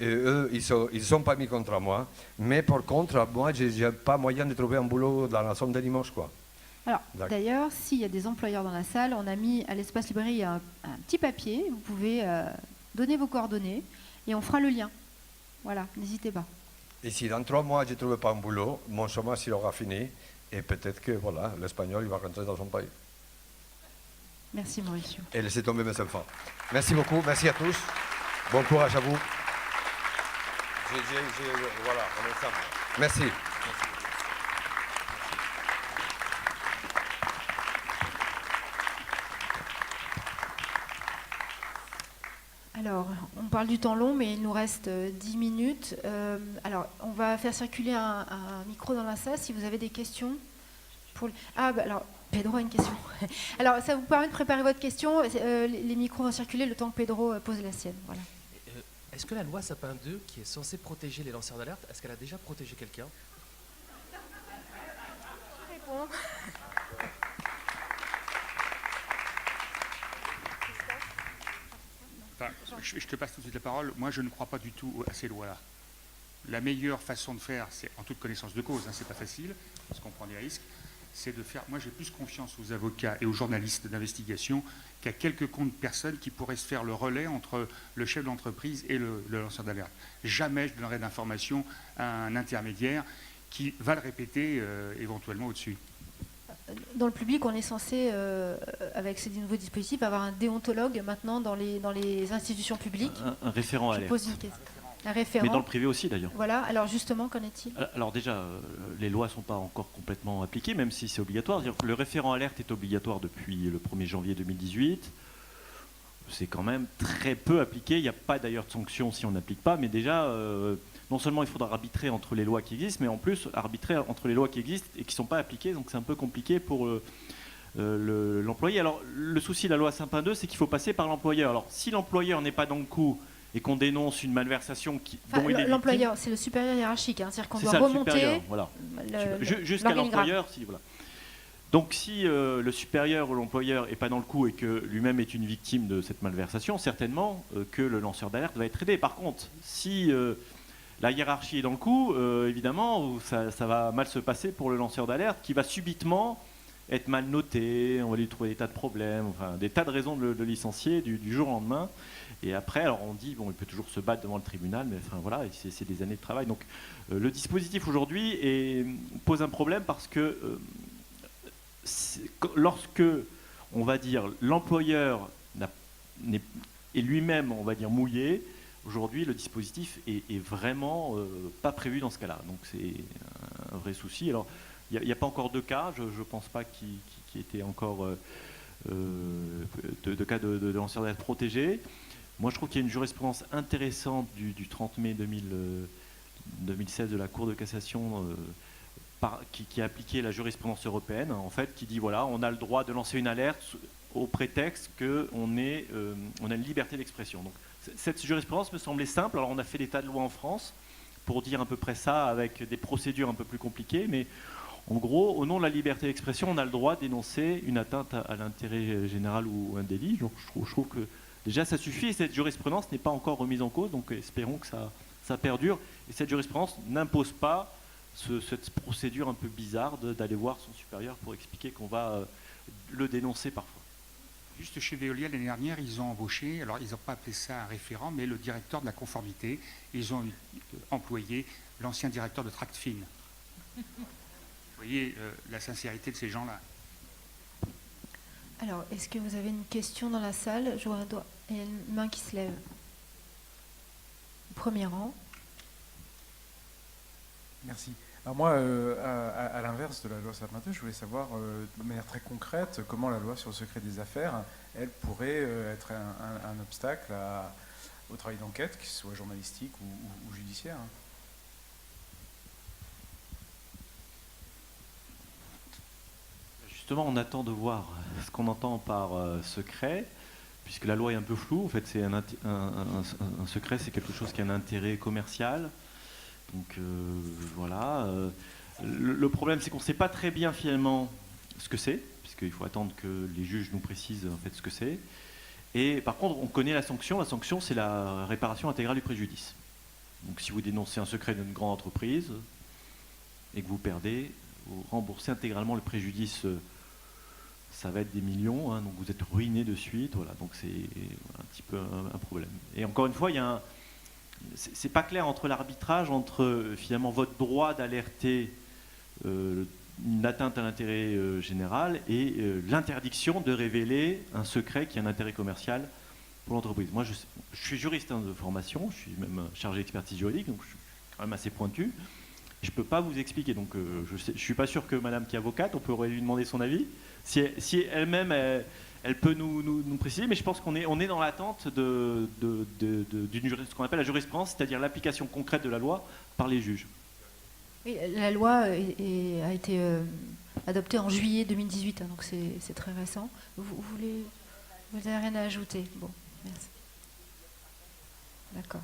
eux, ils ne sont pas mis contre moi. Mais par contre, moi, je n'ai pas moyen de trouver un boulot dans la zone de Limoges, quoi. Alors, d'ailleurs, s'il y a des employeurs dans la salle, on a mis à l'espace librairie un petit papier. Vous pouvez donner vos coordonnées et on fera le lien. Voilà, n'hésitez pas. Et si dans 3 mois, je ne trouve pas un boulot, mon chômage il aura fini. Et peut-être que voilà, l'Espagnol il va rentrer dans son pays. Merci Mauricio. Et laissez tomber mes enfants. Merci beaucoup, merci à tous. Bon courage à vous. Voilà, on est ensemble. Merci. Alors, on parle du temps long, mais il nous reste 10 minutes. Alors, on va faire circuler un micro dans la salle si vous avez des questions. Alors, Pedro a une question. Alors, ça vous permet de préparer votre question. Les micros vont circuler le temps que Pedro pose la sienne. Voilà. Est-ce que la loi Sapin 2, qui est censée protéger les lanceurs d'alerte, est-ce qu'elle a déjà protégé quelqu'un? Enfin, je te passe tout de suite la parole. Moi, je ne crois pas du tout à ces lois-là. La meilleure façon de faire, c'est en toute connaissance de cause, hein, c'est pas facile, parce qu'on prend des risques, c'est de faire... Moi, j'ai plus confiance aux avocats et aux journalistes d'investigation qu'à quelques comptes personnes qui pourraient se faire le relais entre le chef d'entreprise et le lanceur d'alerte. Jamais je donnerai d'informations à un intermédiaire qui va le répéter éventuellement au-dessus. Dans le public, on est censé, avec ces nouveaux dispositifs, avoir un déontologue maintenant dans les institutions publiques. Un référent alerte. Je pose une question. Un référent. Mais dans le privé aussi d'ailleurs. Voilà, alors justement, qu'en est-il? Alors déjà, les lois ne sont pas encore complètement appliquées, même si c'est obligatoire. Le référent alerte est obligatoire depuis le 1er janvier 2018. C'est quand même très peu appliqué. Il n'y a pas d'ailleurs de sanctions si on n'applique pas, mais déjà, non seulement il faudra arbitrer entre les lois qui existent, mais en plus arbitrer entre les lois qui existent et qui ne sont pas appliquées, donc c'est un peu compliqué pour l'employé. Alors le souci de la loi Sapin 2, c'est qu'il faut passer par l'employeur. Alors si l'employeur n'est pas dans le coup et qu'on dénonce une malversation dont il est l'employeur, c'est le supérieur hiérarchique, hein, c'est-à-dire qu'on doit remonter voilà. Jusqu'à l'employeur. Voilà. Donc si le supérieur ou l'employeur n'est pas dans le coup et que lui-même est une victime de cette malversation, certainement que le lanceur d'alerte va être aidé. Par contre, si la hiérarchie est dans le coup, évidemment, ça va mal se passer pour le lanceur d'alerte qui va subitement être mal noté, on va lui trouver des tas de problèmes, enfin, des tas de raisons de le licencier du jour au lendemain. Et après, alors on dit, bon, il peut toujours se battre devant le tribunal, mais enfin voilà, c'est des années de travail. Donc le dispositif aujourd'hui pose un problème parce que lorsque, on va dire, l'employeur est lui-même, on va dire, mouillé, aujourd'hui le dispositif est vraiment pas prévu dans ce cas-là. Donc c'est un vrai souci. Alors il n'y a pas encore de cas, je ne pense pas qu'il y ait encore de cas de lanceurs d'alerte protégés. Moi, je trouve qu'il y a une jurisprudence intéressante du 30 mai 2016 de la Cour de cassation qui a appliqué la jurisprudence européenne, en fait, qui dit voilà, on a le droit de lancer une alerte au prétexte qu'on a une liberté d'expression. Donc, cette jurisprudence me semblait simple. Alors, on a fait des tas de lois en France pour dire à peu près ça, avec des procédures un peu plus compliquées, mais En gros, au nom de la liberté d'expression, on a le droit d'énoncer une atteinte à l'intérêt général ou un délit. Donc je trouve que déjà ça suffit et cette jurisprudence n'est pas encore remise en cause, donc espérons que ça perdure. Et cette jurisprudence n'impose pas cette procédure un peu bizarre d'aller voir son supérieur pour expliquer qu'on va le dénoncer parfois. Juste chez Veolia, l'année dernière, ils ont embauché, alors ils n'ont pas appelé ça un référent, mais le directeur de la conformité. Ils ont employé l'ancien directeur de Tractfin. Vous voyez la sincérité de ces gens-là. Alors, est-ce que vous avez une question dans la salle? Je vois un doigt et une main qui se lève. Au premier rang. Merci. Alors moi, à l'inverse de la loi Sapin-II, je voulais savoir de manière très concrète comment la loi sur le secret des affaires, elle pourrait être un obstacle au travail d'enquête, qu'il soit journalistique ou judiciaire. Justement, on attend de voir ce qu'on entend par secret, puisque la loi est un peu floue. En fait, c'est un secret, c'est quelque chose qui a un intérêt commercial. Donc voilà. Le problème, c'est qu'on ne sait pas très bien finalement ce que c'est, puisqu'il faut attendre que les juges nous précisent en fait ce que c'est. Et par contre, on connaît la sanction. La sanction, c'est la réparation intégrale du préjudice. Donc si vous dénoncez un secret d'une grande entreprise et que vous perdez, vous remboursez intégralement le préjudice. Ça va être des millions, hein, donc vous êtes ruiné de suite. Voilà, donc c'est un petit peu un problème. Et encore une fois, c'est pas clair entre l'arbitrage, entre finalement votre droit d'alerter une atteinte à l'intérêt général et l'interdiction de révéler un secret qui a un intérêt commercial pour l'entreprise. Moi, je suis juriste de formation, je suis même chargé d'expertise juridique, donc je suis quand même assez pointu. Je ne peux pas vous expliquer, donc je ne suis pas sûr que madame qui est avocate, on pourrait lui demander son avis. Si elle-même, elle peut nous préciser, mais je pense qu'on est dans l'attente de ce qu'on appelle la jurisprudence, c'est-à-dire l'application concrète de la loi par les juges. Oui, la loi a été adoptée en juillet 2018, hein, donc c'est très récent. Vous n'avez rien à ajouter? Bon, merci. D'accord.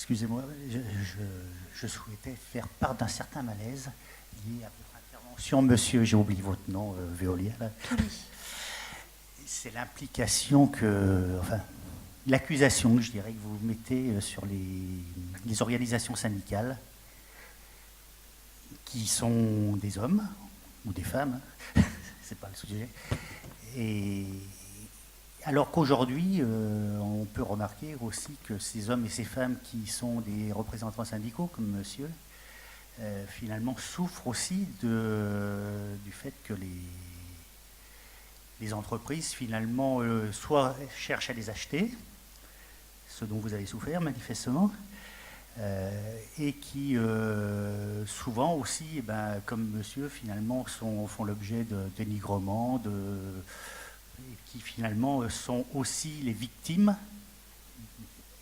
Excusez-moi, je souhaitais faire part d'un certain malaise lié à votre intervention, monsieur, j'ai oublié votre nom, Veolia. C'est l'implication l'accusation, je dirais, que vous mettez sur les organisations syndicales qui sont des hommes ou des femmes, c'est pas le sujet. Et alors qu'aujourd'hui, on peut remarquer aussi que ces hommes et ces femmes qui sont des représentants syndicaux, comme monsieur, finalement souffrent aussi du fait que les entreprises, finalement, soit cherchent à les acheter, ce dont vous avez souffert manifestement, et qui souvent aussi, comme monsieur, finalement, font l'objet de dénigrement, qui finalement sont aussi les victimes,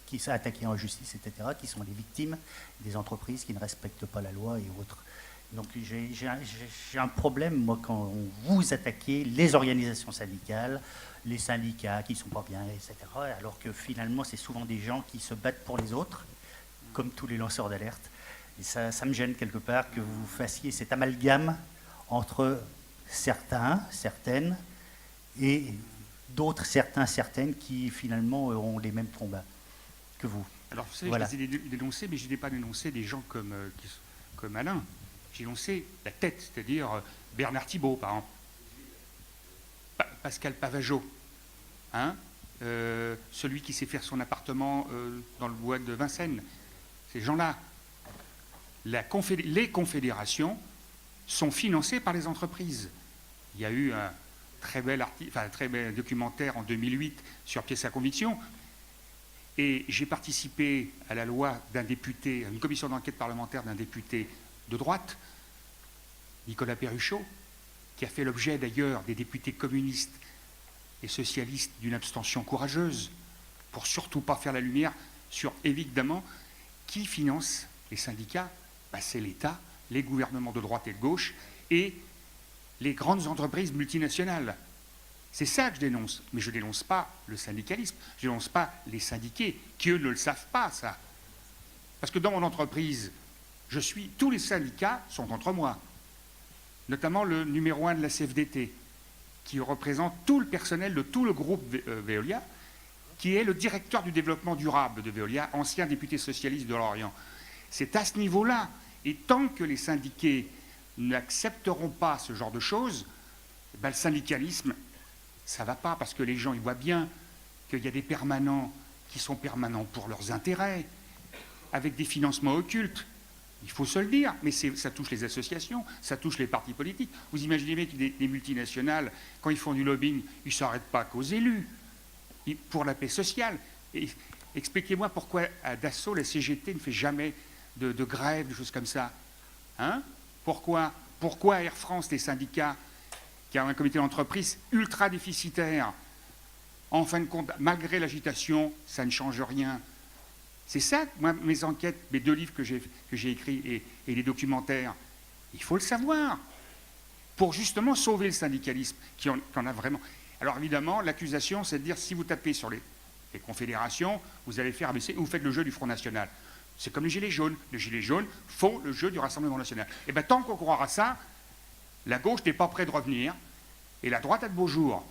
qui sont attaquées en justice, etc., qui sont les victimes des entreprises qui ne respectent pas la loi et autres. Donc j'ai un problème, moi, quand vous attaquez les organisations syndicales, les syndicats qui ne sont pas bien, etc., alors que finalement c'est souvent des gens qui se battent pour les autres, comme tous les lanceurs d'alerte. Et ça me gêne quelque part que vous fassiez cet amalgame entre certains, certaines, et d'autres, certains, certaines qui finalement ont les mêmes combats que vous. Alors vous savez, voilà. Je les ai dénoncés, mais je n'ai pas dénoncé des gens comme Alain. J'ai dénoncé la tête, c'est-à-dire Bernard Thibault, par exemple, Pascal Pavageau, hein, celui qui sait faire son appartement dans le bois de Vincennes. Ces gens-là, les confédérations sont financées par les entreprises. Il y a eu un très bel documentaire en 2008 sur Pièce à conviction. Et j'ai participé à la loi d'un député, à une commission d'enquête parlementaire d'un député de droite, Nicolas Perruchot, qui a fait l'objet d'ailleurs des députés communistes et socialistes d'une abstention courageuse, pour surtout pas faire la lumière sur, évidemment, qui finance les syndicats. C'est l'État les gouvernements de droite et de gauche et les grandes entreprises multinationales. C'est ça que je dénonce. Mais je ne dénonce pas le syndicalisme, je ne dénonce pas les syndiqués, qui eux ne le savent pas, ça. Parce que dans mon entreprise, tous les syndicats sont contre moi. Notamment le numéro 1 de la CFDT, qui représente tout le personnel de tout le groupe Veolia, qui est le directeur du développement durable de Veolia, ancien député socialiste de Lorient. C'est à ce niveau-là. Et tant que les syndiqués n'accepteront pas ce genre de choses, ben le syndicalisme, ça ne va pas, parce que les gens ils voient bien qu'il y a des permanents qui sont permanents pour leurs intérêts, avec des financements occultes. Il faut se le dire, mais ça touche les associations, ça touche les partis politiques. Vous imaginez bien que des multinationales, quand ils font du lobbying, ils ne s'arrêtent pas qu'aux élus, pour la paix sociale. Et expliquez-moi pourquoi à Dassault, la CGT ne fait jamais de grève, de choses comme ça. Hein? Pourquoi Air France, les syndicats, qui ont un comité d'entreprise ultra déficitaire, en fin de compte, malgré l'agitation, ça ne change rien. C'est ça, moi, mes enquêtes, mes 2 livres que j'ai écrits et les documentaires, il faut le savoir, pour justement sauver le syndicalisme, qui en a vraiment. Alors évidemment, l'accusation, c'est de dire, si vous tapez sur les confédérations, vous allez faire ABC, ou vous faites le jeu du Front National. C'est comme les Gilets jaunes. Les Gilets jaunes font le jeu du Rassemblement national. Et bien tant qu'on croira ça, la gauche n'est pas prête de revenir, et la droite a de beaux jours,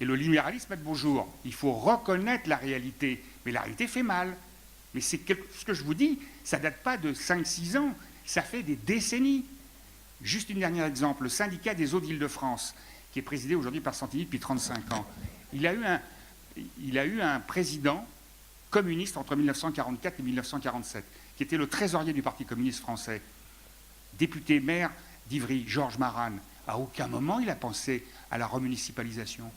et le libéralisme a de beaux jours. Il faut reconnaître la réalité, mais la réalité fait mal. Mais ce que je vous dis, ça ne date pas de 5-6 ans, ça fait des décennies. Juste un dernier exemple, le syndicat des eaux d'Île-de-France, qui est présidé aujourd'hui par Santini depuis 35 ans, il a eu un président communiste entre 1944 et 1947, qui était le trésorier du Parti communiste français, député maire d'Ivry, Georges Marane. À aucun moment il a pensé à la remunicipalisation.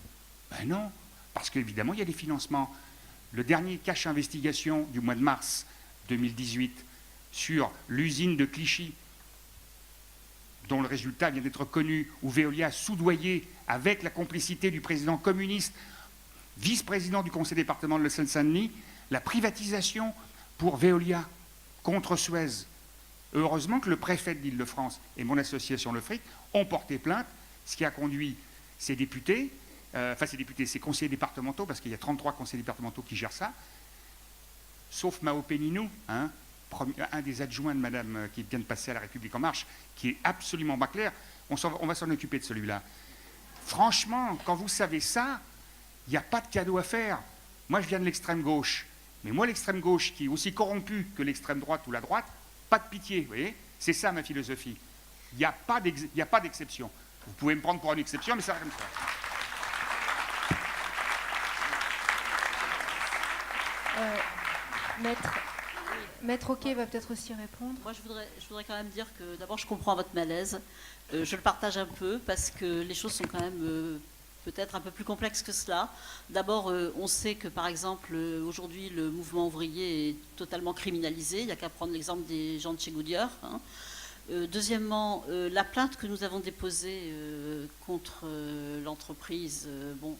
Ben non, parce qu'évidemment il y a des financements. Le dernier cache investigation du mois de mars 2018 sur l'usine de Clichy, dont le résultat vient d'être connu, où Veolia a soudoyé avec la complicité du président communiste, vice-président du conseil départemental de Seine-Saint-Denis, la privatisation pour Veolia contre Suez. Heureusement que le préfet d'Île-de-France et mon association Le Fric ont porté plainte, ce qui a conduit ces députés, ces conseillers départementaux, parce qu'il y a 33 conseillers départementaux qui gèrent ça, sauf Mao Péninou, hein, un des adjoints de madame qui vient de passer à La République En Marche, qui est absolument pas clair. On va s'en occuper de celui-là. Franchement, quand vous savez ça, il n'y a pas de cadeau à faire. Moi, je viens de l'extrême gauche. Mais moi, l'extrême gauche, qui est aussi corrompue que l'extrême droite ou la droite, pas de pitié, vous voyez. C'est ça ma philosophie. Il n'y a pas d'exception. Vous pouvez me prendre pour une exception, mais ça va comme ça. Maître Oquet va peut-être aussi répondre. Moi, je voudrais quand même dire que d'abord, je comprends votre malaise. Je le partage un peu parce que les choses sont quand même peut-être un peu plus complexes que cela. D'abord, on sait que, par exemple, aujourd'hui, le mouvement ouvrier est totalement criminalisé. Il n'y a qu'à prendre l'exemple des gens de chez Goodyear. Hein. Deuxièmement, la plainte que nous avons déposée contre l'entreprise,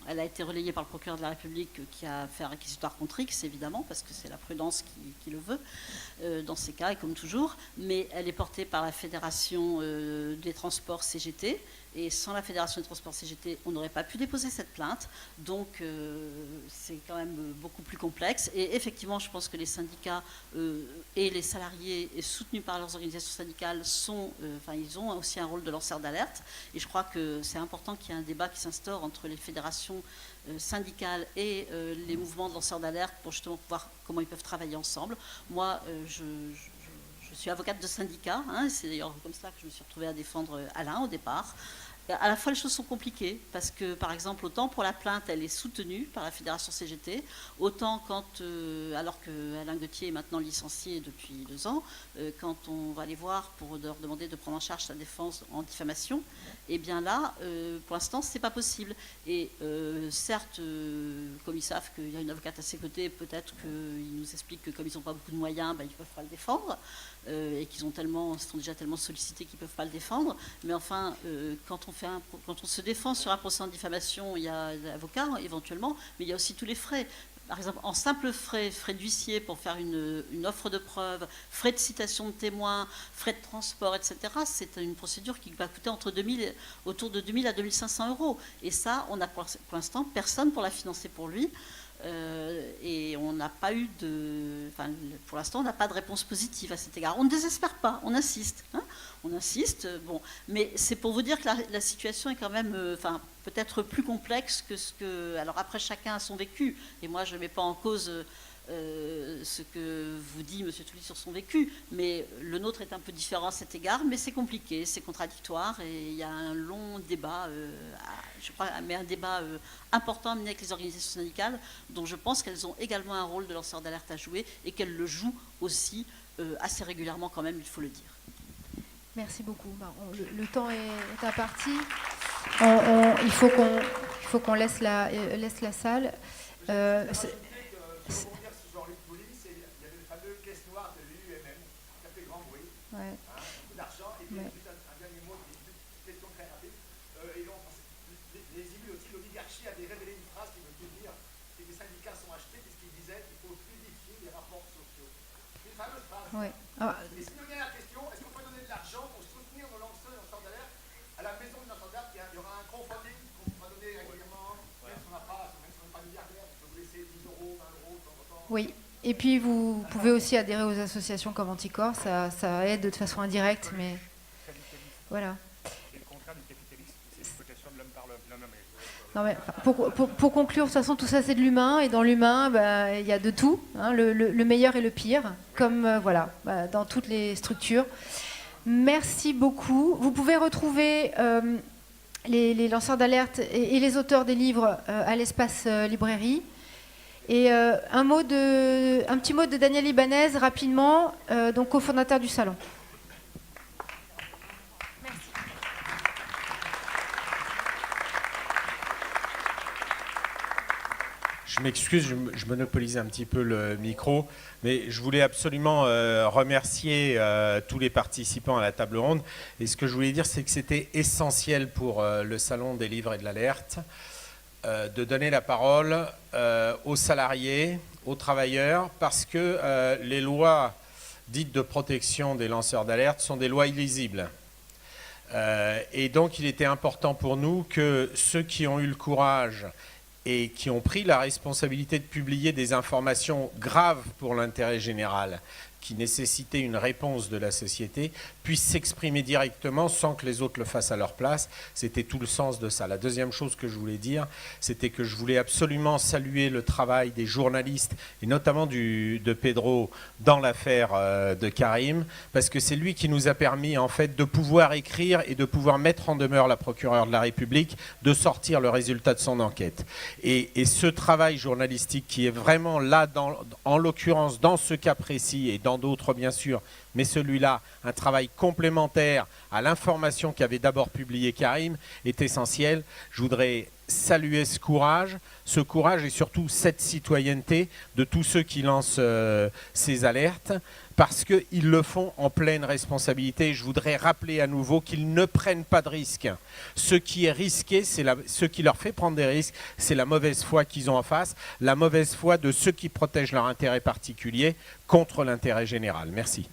elle a été relayée par le procureur de la République qui a fait un réquisitoire contre X, évidemment, parce que c'est la prudence qui le veut, dans ces cas, et comme toujours, mais elle est portée par la Fédération des transports CGT, et sans la Fédération des transports CGT, on n'aurait pas pu déposer cette plainte, donc c'est quand même beaucoup plus complexe, et effectivement, je pense que les syndicats et les salariés soutenus par leurs organisations syndicales ils ont aussi un rôle de lanceur d'alerte, et je crois que c'est important qu'il y ait un débat qui s'instaure entre les fédérations syndicales et les mouvements de lanceurs d'alerte pour justement voir comment ils peuvent travailler ensemble. Moi, je suis avocate de syndicat, hein, c'est d'ailleurs comme ça que je me suis retrouvée à défendre Alain au départ. À la fois, les choses sont compliquées, parce que, par exemple, autant pour la plainte, elle est soutenue par la Fédération CGT, autant alors que Alain Gauthier est maintenant licencié depuis 2 ans, quand on va les voir pour leur demander de prendre en charge sa défense en diffamation, eh bien là, pour l'instant, c'est pas possible. Et certes, comme ils savent qu'il y a une avocate à ses côtés, peut-être qu'ils nous expliquent que comme ils n'ont pas beaucoup de moyens, ils ne peuvent pas le défendre, et qu'ils sont déjà tellement sollicités qu'ils ne peuvent pas le défendre. Mais enfin, quand on se défend sur un procès en diffamation, il y a l'avocat éventuellement, mais il y a aussi tous les frais. par exemple, en simple frais d'huissier pour faire une offre de preuve, frais de citation de témoins, frais de transport, etc., c'est une procédure qui va coûter autour de 2000 à 2500 euros. Et ça, on n'a pour l'instant personne pour la financer pour lui. Et on n'a pas eu pour l'instant, on n'a pas de réponse positive à cet égard. On ne désespère pas, on insiste. On insiste, bon. Mais c'est pour vous dire que la situation est quand même peut-être plus complexe que ce que... Alors après, chacun a son vécu. Et moi, je ne mets pas en cause ce que vous dit M. Touly sur son vécu. Mais le nôtre est un peu différent à cet égard. Mais c'est compliqué, c'est contradictoire. Et il y a un long débat, je crois, mais un débat important à mener avec les organisations syndicales, dont je pense qu'elles ont également un rôle de lanceur d'alerte à jouer et qu'elles le jouent aussi assez régulièrement quand même, il faut le dire. Merci beaucoup. Le temps est imparti. Il faut qu'on laisse la salle. Pour rebondir sur Jean-Luc Touly, il y avait le fameux caisse noire de l'UMM qui a fait grand bruit. Ouais. Beaucoup d'argent. Et puis, juste un dernier mot, une question très rapide. Les élus aussi, l'oligarchie avait révélé une phrase qui veut tout dire, c'est que les syndicats sont achetés puisqu'ils disaient qu'il faut fluidifier les rapports sociaux. C'est une fameuse phrase. Ouais. Et si nous gagnons la question, est-ce qu'on peut donner de l'argent pour soutenir nos lanceurs d'alerte à la maison de lanceurs d'alerte? Il y aura un crowdfunding qu'on pourra donner régulièrement, même si on n'est pas milliardaire, on peut vous laisser 10 euros, 20 euros de temps en temps. Oui. Et puis vous pouvez aussi adhérer aux associations comme Anticorps, ça aide de façon indirecte, mais voilà. C'est le contraire du capitalisme, c'est l'exploitation de l'homme par l'homme. Non, mais pour conclure, de toute façon, tout ça c'est de l'humain, et dans l'humain, il y a de tout, le meilleur et le pire, comme dans toutes les structures. Merci beaucoup. Vous pouvez retrouver les lanceurs d'alerte et les auteurs des livres à l'espace librairie. Et un petit mot de Daniel Ibanez, rapidement, donc cofondateur du salon. Je m'excuse, je monopolise un petit peu le micro, mais je voulais absolument remercier tous les participants à la table ronde. Et ce que je voulais dire, c'est que c'était essentiel pour le Salon des livres et de l'alerte de donner la parole aux salariés, aux travailleurs, parce que les lois dites de protection des lanceurs d'alerte sont des lois illisibles. Et donc, il était important pour nous que ceux qui ont eu le courage et qui ont pris la responsabilité de publier des informations graves pour l'intérêt général, qui nécessitaient une réponse de la société, puissent s'exprimer directement sans que les autres le fassent à leur place. C'était tout le sens de ça. La deuxième chose que je voulais dire, c'était que je voulais absolument saluer le travail des journalistes, et notamment de Pedro dans l'affaire de Karim, parce que c'est lui qui nous a permis en fait de pouvoir écrire et de pouvoir mettre en demeure la procureure de la République de sortir le résultat de son enquête. Et ce travail journalistique qui est vraiment là, en l'occurrence dans ce cas précis et dans d'autres bien sûr, mais celui-là, un travail complémentaire à l'information qu'avait d'abord publié Karim, est essentiel. Je voudrais saluer ce courage et surtout cette citoyenneté de tous ceux qui lancent ces alertes, parce qu'ils le font en pleine responsabilité. Je voudrais rappeler à nouveau qu'ils ne prennent pas de risques. Ce qui est risqué, ce qui leur fait prendre des risques, c'est la mauvaise foi qu'ils ont en face, la mauvaise foi de ceux qui protègent leur intérêt particulier contre l'intérêt général. Merci.